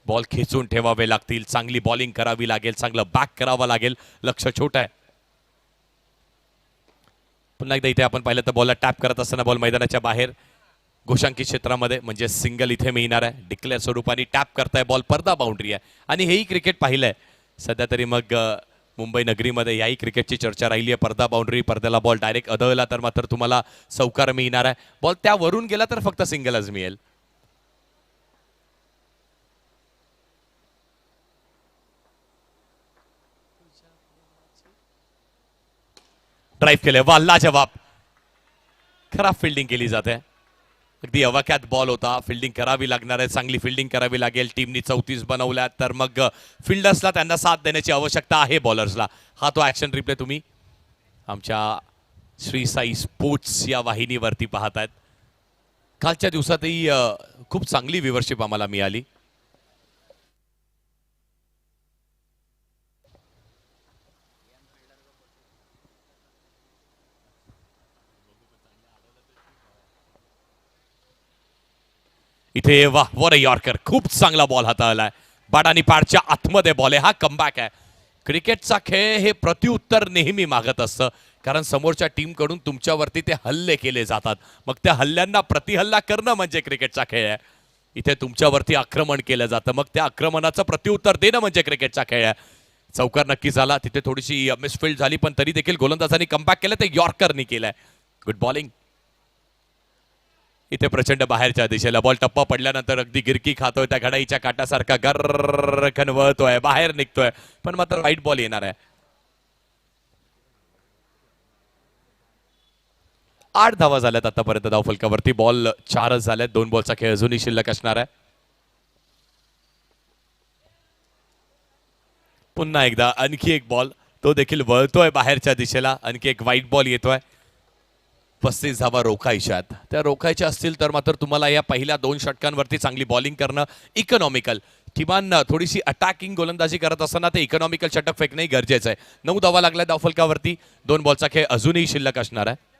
बॉल खेचून ठेवावे लागतील, चांगली बॉलिंग करावी लागेल, चांगलं बॅक करावं लागेल. लक्ष छोट आहे. पुन्हा एकदा इथे आपण पाहिलं तर बॉलला टॅप करत असताना बॉल मैदानाच्या बाहेर घोषांकित क्षेत्रामध्ये, म्हणजे सिंगल इथे मिळणार आहे. डिक्लेअर स्वरूपाने टॅप करताय बॉल, पडदा बाउंड्री आहे. आणि हेही क्रिकेट पाहिलंय सध्या तरी. मग मुंबई नगरीमध्ये याही क्रिकेटची चर्चा राहिली आहे. पडदा बाउंड्री, पडद्याला बॉल डायरेक्ट अदळला तर मात्र तुम्हाला चौकार मिळणार आहे. बॉल त्यावरून गेला तर फक्त सिंगलच मिळेल. ड्राईव्ह केले, वा लाजवाब. खराब फिल्डिंग केली जाते. अगदी अवाक्यात बॉल होता. फिल्डिंग करावी लागणार आहे, चांगली फिल्डिंग करावी लागेल. टीमनी 34 बनवल्या तर मग फिल्डर्सला त्यांना साथ देण्याची आवश्यकता आहे. बॉलर्सला हा तो ऍक्शन रिप्ले तुम्ही आमच्या श्री साई स्पोर्ट्स या वाहिनीवरती पाहतायत. कालच्या दिवसातही खूप चांगली व्ह्यूअरशिप आम्हाला मिळाली. इथे वाह, वॉर अ यॉर्कर. खूप चांगला बॉल हाताळलाय. बाट आणि पॅडच्या आतमध्ये बॉल आहे. हा कमबॅक आहे. क्रिकेटचा खेळ हे प्रत्युत्तर नेहमी मागत असतं, कारण समोरच्या टीमकडून तुमच्यावरती ते हल्ले केले जातात. मग त्या हल्ल्यांना प्रतिहल्ला करणं म्हणजे क्रिकेटचा खेळ आहे. इथे तुमच्यावरती आक्रमण केलं जातं, मग त्या आक्रमणाचं प्रत्युत्तर देणं म्हणजे क्रिकेटचा खेळ आहे. चौकार नक्की झाला. तिथे थोडीशी मिसफिल्ड झाली, पण तरी देखील गोलंदाजांनी कमबॅक केलं. ते यॉर्करनी केलंय. Good bowling. इथे प्रचंड बाहेरच्या दिशेला बॉल, टप्पा पडल्यानंतर अगदी गिरकी खातोय त्या घडाईच्या काटासारखा, गर्रकन वळतोय, बाहेर निघतोय, पण मात्र व्हाईट बॉल येणार आहे. 8 धावा झाल्यात आतापर्यंत धावफलकावरती. बॉल 4च झाल्यात. 2 बॉलचा खेळ अजूनही शिल्लक असणार आहे. पुन्हा एकदा आणखी एक बॉल, तो देखील वळतोय बाहेरच्या दिशेला. आणखी एक व्हाईट बॉल येतोय. 35 धावा रोखायच्यात. त्या रोखायच्या असतील तर मात्र तुम्हाला या पहिल्या 2 षटकांवरती चांगली बॉलिंग करणं, इकॉनॉमिकल, किमान थोडीशी अटॅकिंग गोलंदाजी करत असताना ते इकॉनॉमिकल षटक फेकणं गरजेचं आहे. 9 धावा लागल्या धावफलकावरती. 2 बॉलचा खेळ अजूनही शिल्लक असणार आहे.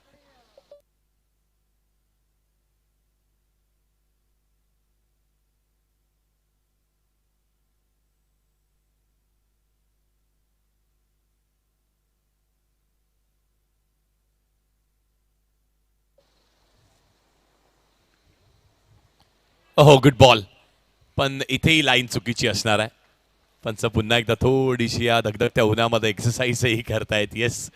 हो, गुड बॉल. पण इथेही लाईन चुकीची असणार आहे. पंच पुन्हा एकदा थोडीशी या धगधगत्या उन्हामध्ये एक्सरसाइजही करतायत. येस,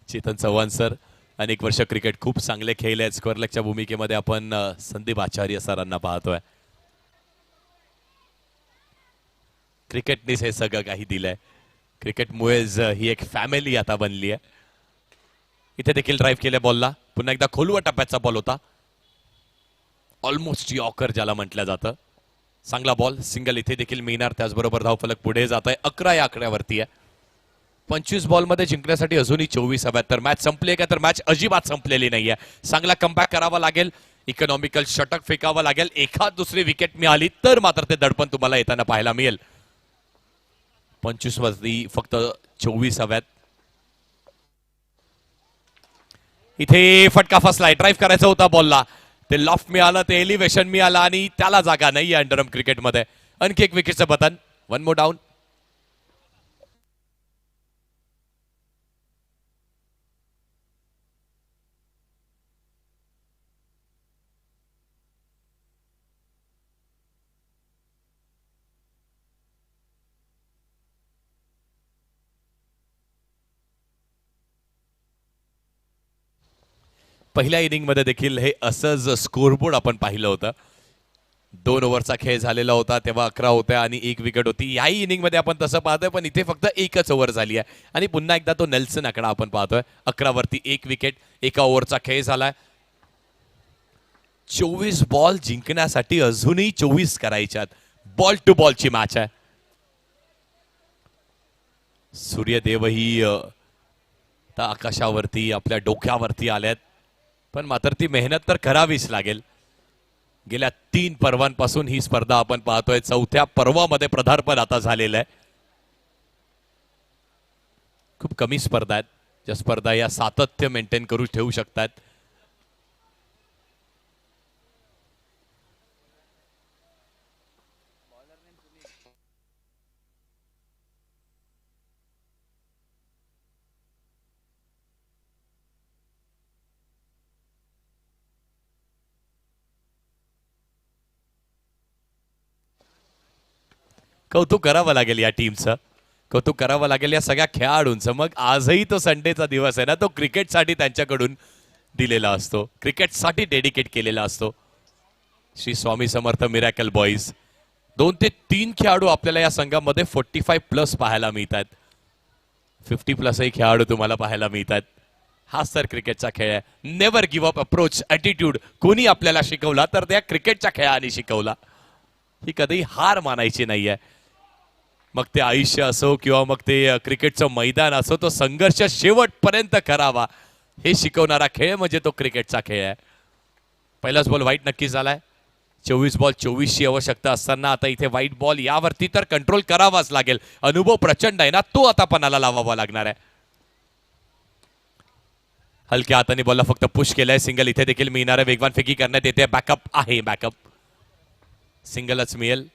चेतन चव्हाण सर अनेक वर्ष क्रिकेट खूप चांगले खेळले आहेत. स्क्वेअर लेगच्या भूमिकेमध्ये आपण संदीप आचार्य सरांना पाहतोय. क्रिकेटनेच हे सगळं काही दिलंय. क्रिकेटमुळेच ही एक फॅमिली आता बनली आहे. इथे देखील ड्राईव्ह केल्या बॉलला. पुन्हा एकदा खोलवर टप्प्याचा बॉल होता. ऑलमोस्ट यॉर्कर ज्याला म्हटलं जातं. चांगला बॉल, सिंगल इथे देखील मिळणार. त्याचबरोबर धावफलक पुढे जात आहे. 11 या आकड्यावरती आहे. 25 बॉलमध्ये जिंकण्यासाठी अजूनही 24 हव्यात. तर मॅच संपली का? तर मॅच अजिबात संपलेली नाहीये. चांगला कमबॅक करावा लागेल. इकॉनॉमिकल षटक फेकावं लागेल. एखाद दुसरी विकेट मिळाली तर मात्र ते दडपण तुम्हाला येताना पाहायला मिळेल. 25 मध्ये फक्त 24 हव्यात. इथे फटका फसलाय. ड्राईव्ह करायचा होता बॉलला. ते लॉफ्ट मिळालं, ते एलिव्हेशन मिळालं आणि त्याला जागा नाही अंडरम क्रिकेटमध्ये. आणखी एक विकेटचं बटन. 1 मोर डाऊन. पहिल्या इनिंग मध्ये देखील हे असंच स्कोरबोर्ड आपण पाहिलं होतं. 2 ओव्हरचा खेळ झालेला होता तेव्हा 11 होत्या आणि 1 विकेट होती. याही इनिंग मध्ये आपण तसं पाहतोय, पण इथे फक्त एकच ओव्हर झाली आहे आणि पुन्हा एकदा तो नेल्सन आकडा आपण पाहतोय. 11 वरती 1 विकेट, एका ओव्हरचा खेळ झालाय. 24 बॉल जिंकण्यासाठी अजूनही 24 करायच्यात. बॉल टू बॉलची मॅच आहे. सूर्यदेवही आकाशावरती आपल्या डोक्यावरती आल्यात, पण मात्र ती मेहनत तर करावीच लागेल. गेल्या 3 पर्वांपासून ही स्पर्धा आपण पाहतोय. 4थ्या पर्वामध्ये पदार्पण आता झालेलं आहे. खूप कमी स्पर्धा आहेत ज्या स्पर्धा या सातत्य मेंटेन करू ठेवू शकतात. कौतुक करावं लागेल या टीमचं, कौतुक करावं लागेल या सगळ्या खेळाडूंचं. मग आजही तो संडेचा दिवस आहे ना, तो क्रिकेटसाठी त्यांच्याकडून दिलेला असतो, क्रिकेटसाठी डेडिकेट केलेला असतो. Shri Swami Samarth miracle boys. 2 ते 3 खेळाडू आपल्याला या संघामध्ये 45+ पाहायला मिळतात. 50+ खेळाडू तुम्हाला पाहायला मिळतात. हाच तर क्रिकेटचा खेळ आहे. Never give up approach, attitude कोणी आपल्याला शिकवला तर त्या क्रिकेटच्या खेळाने शिकवला. ही कधी हार मानायची नाहीये. मग ते आयुष्य असो किंवा मग ते क्रिकेटचं मैदान असो, तो संघर्ष शेवटपर्यंत करावा हे शिकवणारा खेळ म्हणजे तो क्रिकेटचा खेळ आहे. पहिलाच बॉल वाईट नक्की झालाय. 24 बॉल 24ची आवश्यकता असताना आता इथे वाईट बॉल यावरती तर कंट्रोल करावाच लागेल. अनुभव प्रचंड आहे ना, तो आता पणाला लावावा लागणार आहे. हलक्या हाताने बॉलला फक्त पुश केलंय. सिंगल इथे देखील मिळणार आहे. वेगवान फेकी करण्यात येते. बॅकअप आहे, बॅकअप सिंगलच मिळेल.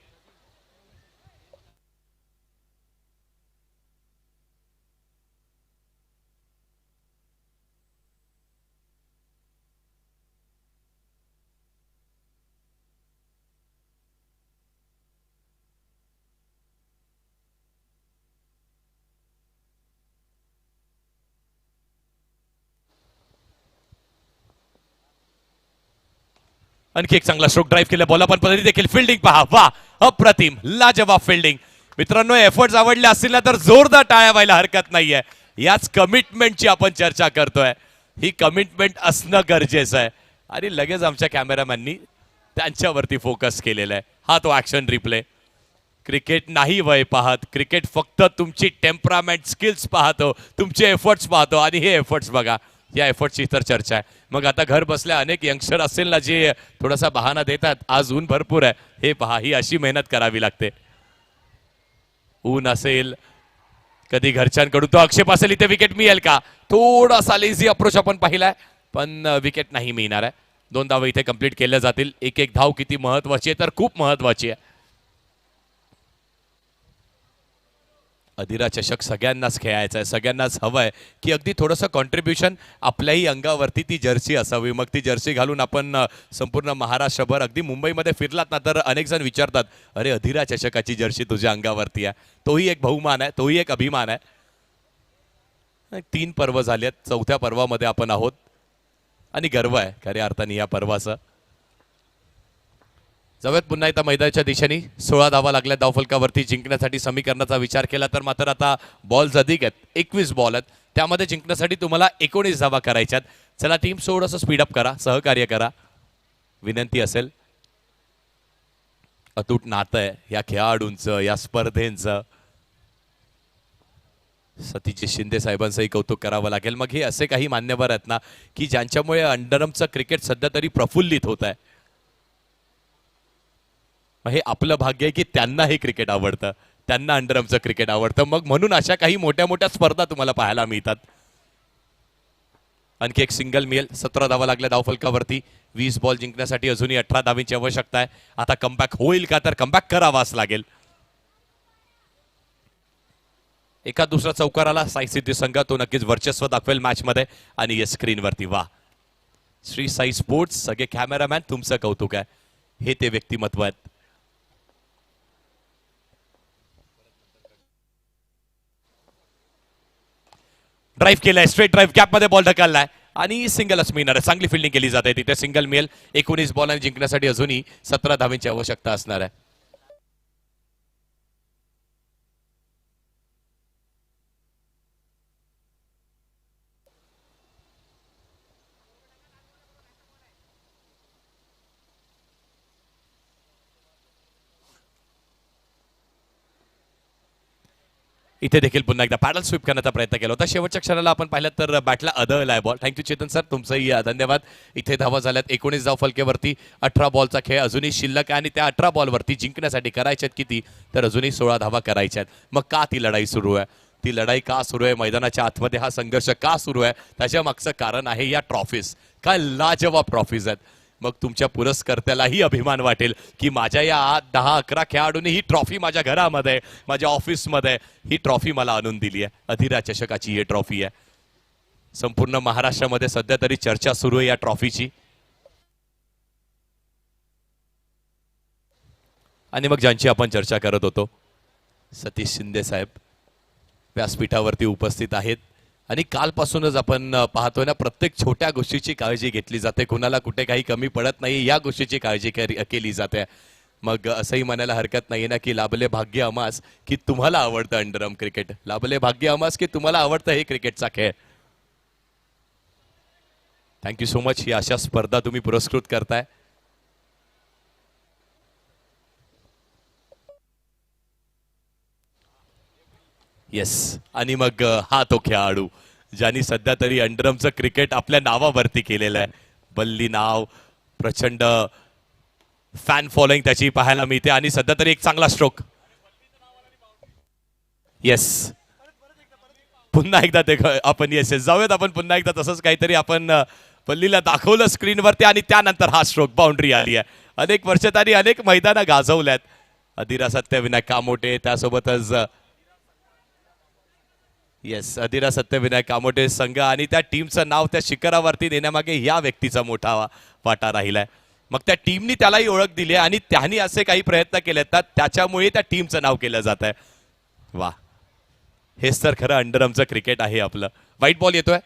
आणखी एक चांगला स्ट्रोक ड्राईव्ह केला. बॉल पण पद्धती देखील फिल्डिंग पहा. वा, अप्रतिम, लाजवाब फिल्डिंग. मित्रांनो, एफर्ट्स आवडले असतील ना तर जोरदार टाळ्या व्हायला हरकत नाहीये. याच कमिटमेंटची आपण चर्चा करतोय. ही कमिटमेंट असणं गरजेचं आहे आणि लगेच आमच्या कॅमेरामॅननी त्यांच्यावरती फोकस केलेला आहे. हा तो ऍक्शन रिप्ले. क्रिकेट नाही वय पाहत, क्रिकेट फक्त तुमची टेम्परामेंट, स्किल्स पाहतो, तुमचे एफर्ट्स पाहतो आणि हे एफर्ट्स बघा. या एफर्टची तर चर्चा आहे. मग आता घर बसल्या अनेक यंगस्टर असेल ना जे थोडासा बहाना देतात, आज ऊन भरपूर आहे, हे पहा, ही अशी मेहनत करावी लागते. ऊन असेल, कधी घरच्यांकडून तो आक्षेप असेल इथे विकेट मिळेल का, थोडासा लेझी अप्रोच आपण पाहिलाय, पण विकेट नाही मिळणार आहे. 2 धावा इथे कंप्लीट केल्या जातील. एक एक धाव किती महत्वाची आहे तर खूप महत्वाची आहे. अधिरा चषक सगळ्यांनाच खेळायचा आहे, सगळ्यांनाच हवं आहे की अगदी थोडंसं कॉन्ट्रीब्युशन आपल्याही अंगावरती ती जर्सी असावी. मग ती जर्सी घालून आपण संपूर्ण महाराष्ट्रभर, अगदी मुंबईमध्ये फिरलात ना तर अनेक जण विचारतात, अरे अधिरा चषकाची जर्सी तुझ्या अंगावरती आहे. तोही एक बहुमान आहे, तोही एक अभिमान आहे. 3 पर्व झाली आहेत, 4थ्या पर्वामध्ये आपण आहोत आणि गर्व आहे खऱ्या अर्थाने या पर्वाचं. जाऊयात पुन्हा एकदा मैदानाच्या दिशेने. 16 धावा लागल्या धावफलकावरती. जिंकण्यासाठी समीकरणाचा विचार केला तर मात्र आता बॉल्स अधिक आहेत, 21 बॉल आहेत. त्यामध्ये जिंकण्यासाठी तुम्हाला 19 धावा करायच्यात. चला टीम, थोडंसं स्पीडअप करा, सहकार्य करा, विनंती असेल. अतूट नातं आहे या खेळाडूंचं, या स्पर्धेंचं. सतीश शिंदे साहेबांचंही कौतुक करावं लागेल. मग हे असे काही मान्यवर आहेत ना की ज्यांच्यामुळे अंडरमचं क्रिकेट सध्या तरी प्रफुल्लित होत आहे. हे आपलं भाग्य आहे की त्यांना हे क्रिकेट आवडतं, त्यांना अंडरआर्मचं क्रिकेट आवडतं. मग म्हणून अशा काही मोठ्या मोठ्या स्पर्धा तुम्हाला पाहायला मिळतात. आणखी एक सिंगल मिळेल. 17 धावा लागल्या धावफलकावरती. 20 बॉल जिंकण्यासाठी अजूनही 18 धावींची आवश्यकता आहे. आता कमबॅक होईल का, तर कमबॅक करावाच लागेल. एका दुसरा चौकार आला साई सिद्धी संघ, तो नक्कीच वर्चस्व दाखवेल मॅचमध्ये. आणि या स्क्रीनवरती वा, श्री साई स्पोर्ट्स, सगळे कॅमेरामॅन तुमचं कौतुक आहे. हे ते व्यक्तिमत्व आहेत. ड्राईव्ह केलाय, स्ट्रेट ड्राईव्ह, कॅपमध्ये बॉल ढकललाय आणि सिंगलच मिळणार आहे. चांगली फिल्डिंग केली जाते तिथे, सिंगल मिळेल. 19 बॉल आणि जिंकण्यासाठी अजूनही 17 धावांची आवश्यकता असणार आहे. इथे देखील पुन्हा एकदा पॅडल स्वीप करण्याचा प्रयत्न केला होता. शेवटच्या क्षणाला आपण पाहिलं तर बॅटला अदळलाय बॉल. थँक्यू चेतन सर, तुमचंही धन्यवाद. इथे धावा झाल्यात 19 धाव फलकेवरती. 18 बॉलचा खेळ अजूनही शिल्लक आहे आणि त्या 18 बॉलवरती जिंकण्यासाठी करायच्यात किती, तर अजूनही 16 धावा करायच्यात. मग का ती लढाई सुरू आहे? ती लढाई का सुरू आहे? मैदानाच्या आतमध्ये हा संघर्ष का सुरू आहे? त्याच्या मागचं कारण आहे या ट्रॉफीज. काय लाजवाब ट्रॉफीज आहेत. मग तुमच्या पुरस्कर्त्यालाही अभिमान वाटेल की माझ्या या 10-11 खेळाडूंनी ही ट्रॉफी माझ्या घरामध्ये, माझ्या ऑफिसमध्ये ही ट्रॉफी मला आणून दिली आहे. अधिरा चषकाची ही ट्रॉफी आहे. संपूर्ण महाराष्ट्रामध्ये सध्या तरी चर्चा सुरू आहे या ट्रॉफीची. आणि मग ज्यांची आपण चर्चा करत होतो, सतीश शिंदे साहेब व्यासपीठावरती उपस्थित आहेत. आणि कालपासूनच आपण पाहतोय ना, प्रत्येक छोट्या गोष्टीची काळजी घेतली जाते. कुणाला कुठे काही कमी पडत नाही या गोष्टीची काळजी केली जाते. मग असंही म्हणायला हरकत नाही ना की लाभले भाग्य अमास की तुम्हाला आवडतं अंडरआर्म क्रिकेट, लाभले भाग्य अमास की तुम्हाला आवडतं हे क्रिकेटचा खेळ. Thank you so much. ही अशा स्पर्धा तुम्ही पुरस्कृत करताय. येस. आणि मग हा तो खेळाडू ज्यांनी सध्या तरी अंडरआर्मचं क्रिकेट आपल्या नावावरती केलेलं आहे. बल्ली नाव, प्रचंड फॅन फॉलोइंग त्याची पाहायला मिळते आणि सध्या तरी एक चांगला स्ट्रोक. येस, पुन्हा एकदा ते आपण येस जाऊयात. आपण पुन्हा एकदा तसंच काहीतरी आपण बल्लीला दाखवलं स्क्रीनवरती आणि त्यानंतर हा स्ट्रोक बाउंड्री आली आहे. अनेक वर्ष त्यांनी अनेक मैदानं गाजवल्यात. अधिरा सत्यविनायक कामोटे, त्यासोबतच येस अधिरा सत्यविनायक कामोटे संघ आणि त्या टीमचं नाव त्या शिखरावरती नेण्यामागे या व्यक्तीचा मोठा वाटा राहिलाय. मग त्या टीमनी त्यालाही ओळख दिली आणि त्यांनी असे काही प्रयत्न केले तर त्याच्यामुळे त्या टीमचं नाव केलं जात आहे. वा, हेच तर खरं अंडरआर्मचं क्रिकेट आहे आपलं. व्हाईट बॉल येतोय.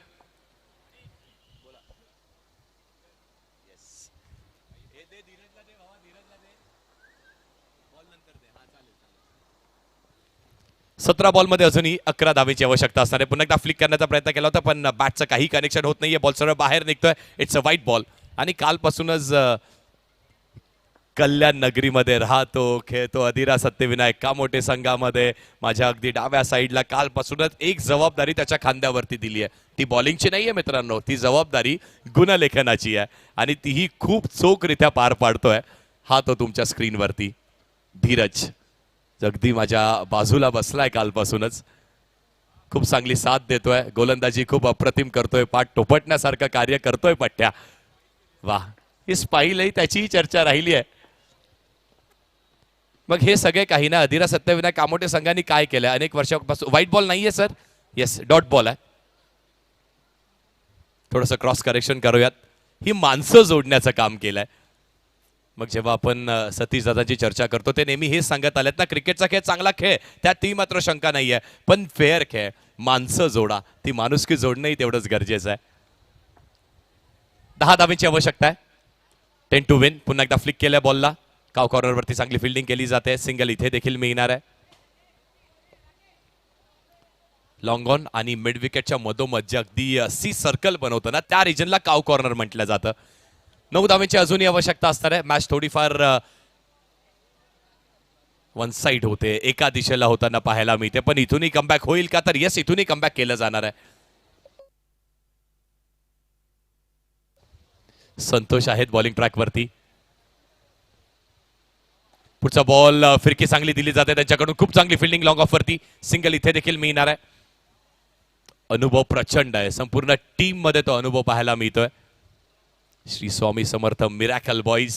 सतरा बॉलमध्ये अजूनही 11 धावेची आवश्यकता असणार आहे. पुन्हा एकदा फ्लिक करण्याचा प्रयत्न केला होता पण बॅटचं काही कनेक्शन होत नाहीये. बॉल सरळ बाहेर निघतोय. It's a white ball. आणि कालपासूनच कल्याण नगरीमध्ये राहतो, खेळतो अधिरा सत्यविनायक कामोटे संघामध्ये. माझ्या अगदी डाव्या साईडला कालपासूनच एक जबाबदारी त्याच्या खांद्यावरती दिली आहे. ती बॉलिंगची नाहीये मित्रांनो, ती जबाबदारी गुणलेखनाची आहे आणि तीही खूप चोखरित्या पार पाडतोय. हा तो तुमच्या स्क्रीनवरती धीरज अगदी माझ्या बाजूला बसलाय कालपासूनच. खूप चांगली साथ देतोय. गोलंदाजी खूप अप्रतिम करतोय. पाठ टोपटण्यासारखं कार्य करतोय पट्ट्या. वाह, ही स्पाईलही त्याचीही चर्चा राहिली आहे. मग हे सगळे काही ना अधिरा सत्यविनायक कामोटे संघाने काय केलं अनेक वर्षापासून. व्हाईट बॉल नाहीये सर. येस, डॉट बॉल आहे. थोडंसं क्रॉस करेक्शन करूयात. ही माणसं जोडण्याचं काम केलंय. मग जेव्हा आपण सतीश दादाची चर्चा करतो ते नेहमी हेच सांगत आलेत ना, क्रिकेटचा खेळ चांगला खेळ, त्यात ती मात्र शंका नाहीये, पण फेअर खेळ, माणसं जोडा, ती माणुसकी जोडणंही तेवढंच गरजेचं आहे. 10 धावेची आवश्यकता आहे. 10 टू विन. पुन्हा एकदा फ्लिक केल्या बॉलला. काव कॉर्नरवरती चांगली फिल्डिंग केली जाते. सिंगल इथे देखील मिळणार आहे. लॉंग ऑन आणि मिड विकेटच्या मधोमध जे अगदी सी सर्कल बनवतं ना, त्या रिजनला काव कॉर्नर म्हटलं जातं. 9 धावेची अजूनही आवश्यकता असणार आहे. मॅच थोडीफार वन साइड होते, एका दिशेला होताना पाहायला मिळते, पण इथूनही कमबॅक होईल का, तर येस इथूनही कमबॅक केलं जाणार आहे. संतोष आहेत बॉलिंग ट्रॅकवरती. पुढचा बॉल फिरकी चांगली दिली जाते त्यांच्याकडून. खूप चांगली फिल्डिंग लॉंग ऑफ वरती. सिंगल इथे देखील मिळणार आहे. अनुभव प्रचंड आहे. संपूर्ण टीम मध्ये तो अनुभव पाहायला मिळतोय. Shri Swami Samarth miracle boys.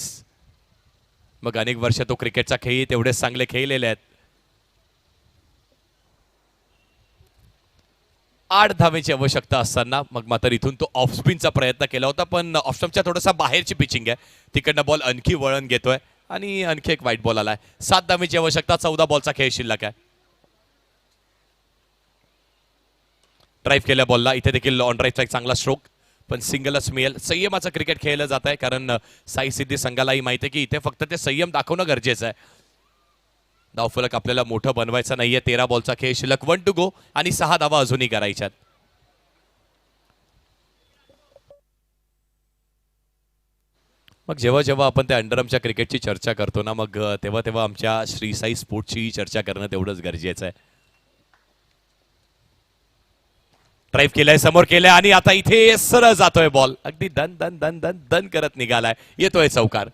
मग अनेक वर्ष तो क्रिकेटचा खेळ तेवढेच चांगले खेळलेले आहेत. 8 धावेची आवश्यकता असताना मग मात्र इथून तो ऑफ स्पिनचा प्रयत्न केला होता, पण ऑफ स्टंपच्या थोडासा बाहेरची पिचिंग आहे. तिकडनं बॉल आणखी वळण घेतोय आणि आणखी एक व्हाईट बॉल आलाय. 7 धावेची आवश्यकता. 14 बॉलचा खेळ शिल्लक आहे. ड्राईव्ह केल्या बॉलला. इथे देखील ऑन ड्राईव्हचा एक चांगला स्ट्रोक. पण सिंगलच मिळेल. संयमाचं क्रिकेट खेळलं जात आहे, कारण साई सिद्धी संघालाही माहिती आहे की इथे फक्त ते संयम दाखवणं गरजेचं आहे. धावफलक आपल्याला मोठं बनवायचं नाहीये. 13 बॉलचा खेळ शिल्लक, 1 टू गो आणि 6 धावा अजूनही करायच्यात. मग जेव्हा जेव्हा आपण त्या अंडरआर्मच्या क्रिकेटची चर्चा करतो ना, मग तेव्हा तेव्हा आमच्या श्री साई स्पोर्ट्सची चर्चा करणं तेवढंच गरजेचं आहे. ड्राईव्ह केलाय, समोर केलाय आणि आता इथे सरळ जातोय बॉल. अगदी दन दन दन दन दन करत निघालाय. येतोय चौकार.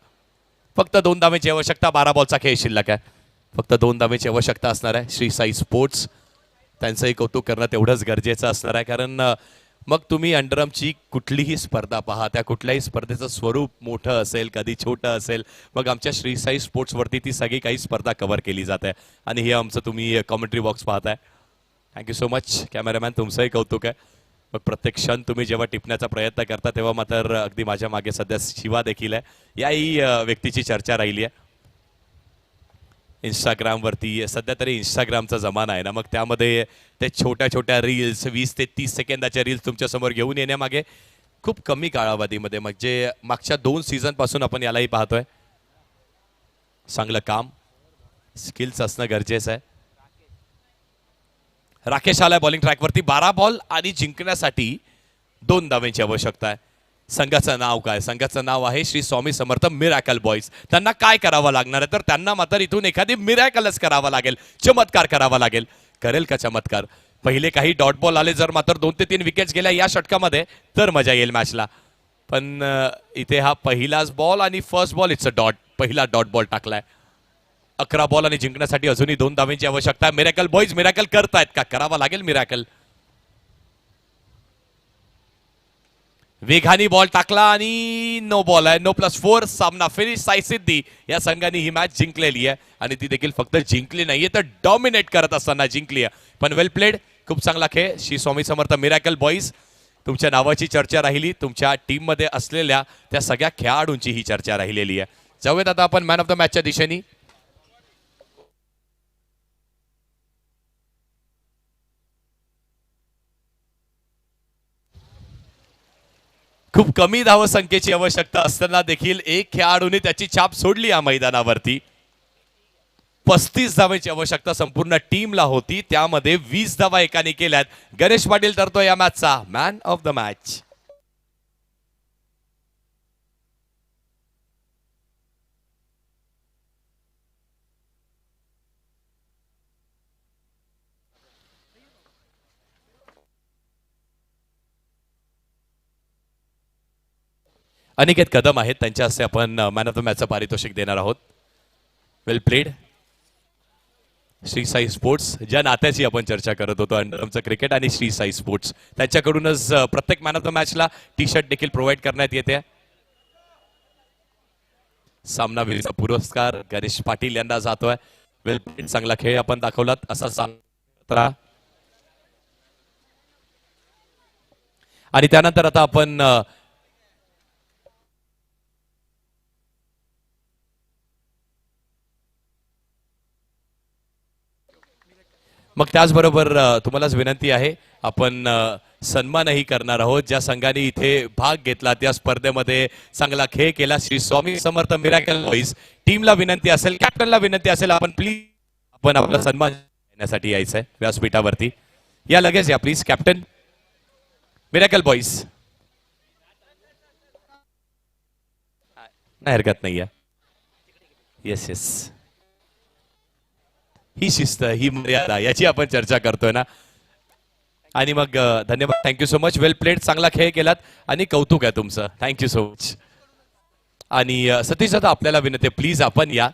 फक्त 2 धावेची आवश्यकता. 12 बॉलचा खेळ शिल्लक आहे. फक्त 2 धावेची आवश्यकता असणार आहे. श्री साई स्पोर्ट्स त्यांचंही कौतुक करणं तेवढंच गरजेचं असणार आहे, कारण मग तुम्ही अंडरआर्मची कुठलीही स्पर्धा पहा, त्या कुठल्याही स्पर्धेचं स्वरूप मोठं असेल, कधी छोटं असेल, मग आमच्या श्री साई स्पोर्ट्सवरती ती सगळी काही स्पर्धा कव्हर केली जाते. आणि हे आमचं तुम्ही कॉमेंट्री बॉक्स पाहताय. थँक्यू सो मच कॅमेरामॅन, तुमचंही कौतुक आहे. मग प्रत्येक क्षण तुम्ही जेव्हा टिपण्याचा प्रयत्न करता तेव्हा मात्र अगदी माझ्या मागे सध्या शिवा देखील आहे. याही व्यक्तीची चर्चा राहिली आहे इंस्टाग्रामवरती. सध्या तरी इंस्टाग्रामचा जमाना आहे ना, मग त्यामध्ये ते छोट्या छोट्या रील्स, 20 ते 30 सेकंदाच्या रील्स तुमच्यासमोर घेऊन येण्यामागे खूप कमी कालावधीमध्ये, म्हणजे मागच्या 2 सीझनपासून आपण यालाही पाहतोय, चांगलं काम, स्किल्स असणं गरजेचं आहे. राकेश आलाय बॉलिंग ट्रॅकवरती. 12 बॉल आणि जिंकण्यासाठी 2 धावांची आवश्यकता आहे. संघाचं नाव काय? संघाचं नाव आहे श्री स्वामी समर्थ मिरॅकल बॉईज. त्यांना काय करावं लागणार आहे? तर त्यांना मात्र इथून एखादी मिरॅकलच करावा लागेल, चमत्कार करावा लागेल. करेल का चमत्कार? पहिले काही डॉट बॉल आले, जर मात्र 2 ते 3 विकेट्स गेल्या या षटकामध्ये तर मजा येईल मॅचला. पण इथे हा पहिलाच बॉल आणि first ball it's a dot. पहिला डॉट बॉल टाकलाय. 11 बॉल आणि जिंकण्यासाठी अजूनही 2 धावांची आवश्यकता आहे. मिरॅकल बॉईज मिरॅकल करतायत का? करावा लागेल मिरॅकल. वेगाने बॉल टाकला आणि नो बॉल आहे. नो +4. सामना फिनिश. साई सिद्धी या संघाने ही मॅच जिंकलेली आहे आणि ती देखील फक्त जिंकली नाहीये तर डॉमिनेट करत असताना जिंकली आहे. पण वेल प्लेड, खूप चांगला खेळ. श्री स्वामी समर्थ मिरॅकल बॉईज, तुमच्या नावाची चर्चा राहिली. तुमच्या टीममध्ये असलेल्या त्या सगळ्या खेळाडूंची ही चर्चा राहिलेली आहे. जाऊयात आता आपण मॅन ऑफ द मॅचच्या दिशेने. खूप कमी धावसंख्येची आवश्यकता असताना देखील एक खेळाडूने त्याची छाप सोडली या मैदानावरती. 35 धावांची आवश्यकता संपूर्ण टीमला होती, त्यामध्ये 20 धावा एकाने केल्यात. गणेश पाटील ठरतो या मॅचचा man of the match. Aniket Kadam आहेत, त्यांच्या हस्ते आपण मॅन ऑफ द मॅचचं पारितोषिक देणार आहोत. वेल प्लेड. श्री साई स्पोर्ट्स, ज्या नात्याची आपण चर्चा करत होतो अंडरआर्मचं क्रिकेट आणि श्री साई स्पोर्ट्स, त्यांच्याकडूनच प्रत्येक मॅन ऑफ द मॅचला टी शर्ट देखील प्रोव्हाइड करण्यात येते. सामनावीरचा पुरस्कार गणेश पाटील यांना जातोय. वेल प्लेड, चांगला खेळ आपण दाखवलात असा सांगत. आणि त्यानंतर आता आपण मग त्याचबरोबर तुम्हालाच विनंती आहे, आपण सन्मानही करणार आहोत ज्या संघाने इथे भाग घेतला, त्या स्पर्धेमध्ये चांगला खेळ केला. श्री स्वामी समर्थ मिरॅकल बॉईज टीमला विनंती असेल, कॅप्टनला विनंती असेल, आपण प्लीज आपण आपला सन्मान देण्यासाठी यायचंय व्यासपीठावरती. या लगेच या प्लीज. Captain miracle boys. नाही हरकत नाहीये. येस येस, ही शिस्त, ही मर्यादा, याची आपण चर्चा करतोय ना. आणि मग धन्यवाद, थँक्यू सो मच. वेल प्लेड, चांगला खेळ केलात आणि कौतुक आहे तुमचं. Thank you so much. आणि सतीश दादा, आपल्याला विनंती, प्लीज आपण या.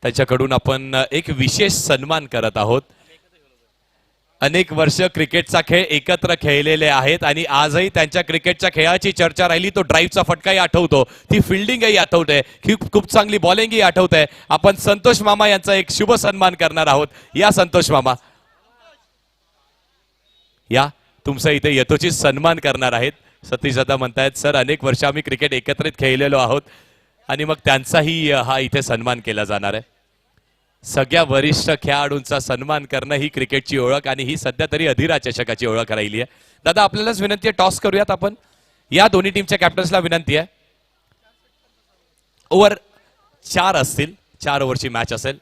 त्याच्याकडून आपण एक विशेष सन्मान करत आहोत. अनेक वर्ष क्रिकेटचा खेळ एकत्र खेळलेले आहेत आणि आजही त्यांच्या क्रिकेटच्या खेळाची चर्चा राहिली. तो ड्राईव्हचा फटकाही आठवतो, ती फिल्डिंगही आठवते, खूप चांगली बॉलिंगही आठवते. आपण संतोष मामा यांचा एक शुभ सन्मान करणार आहोत. या संतोष मामा, या. तुमचा इथे यथोचित सन्मान करणार आहेत. सतीश दादा म्हणतायत, सर अनेक वर्ष आम्ही क्रिकेट एकत्रित खेळलेलो आहोत आणि मग त्यांचाही हा इथे सन्मान केला जाणार आहे. सगळ्या वरिष्ठ खेळाडूंचा सन्मान करणं ही क्रिकेटची ओळख आणि ही सध्या तरी अधिरा चषकाची ओळख राहिली आहे. दादा आपल्यालाच विनंती आहे, टॉस करूयात आपण. या दोन्ही टीमच्या कॅप्टन्सला विनंती आहे. ओव्हर 4 असतील, 4 ओव्हरची मॅच असेल.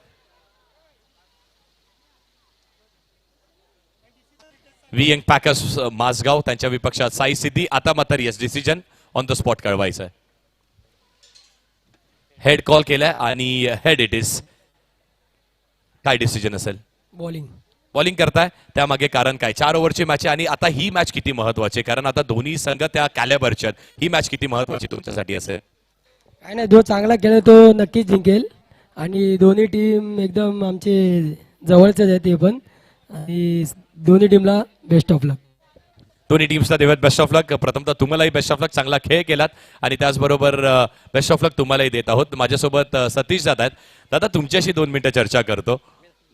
व्ही यंग पॅकर्स मासगाव त्यांच्या विपक्षात साई सिद्धी. आता मात्र yes decision on the spot कळवायचं आहे. हेड कॉल केलाय आणि हेड इट इज. काय डिसिजन असेल? बॉलिंग. बॉलिंग करताय, त्यामागे कारण काय? 4 ओव्हरची मॅच आहे आणि आता ही मॅच किती महत्वाची आहे, कारण आता दोन्ही संघ त्या कॅलेबरचे आहेत. ही मॅच किती महत्वाची तुमच्यासाठी असेल? काय नाही, जो चांगला खेळेल तो नक्कीच जिंकेल आणि दोन्ही टीम एकदम आमचे जवळचेच आहेत ते पण, आणि दोन्ही टीमला बेस्ट ऑफ लक. दोन्ही टीम्सला देऊयात बेस्ट ऑफ लक. प्रथमतः तुम्हालाही बेस्ट ऑफ लक, चांगला खेळ केलात आणि त्याचबरोबर बेस्ट ऑफ लक तुम्हालाही देत आहोत. माझ्यासोबत सतीश दादा आहेत. दादा तुमच्याशी 2 मिनिटं चर्चा करतो.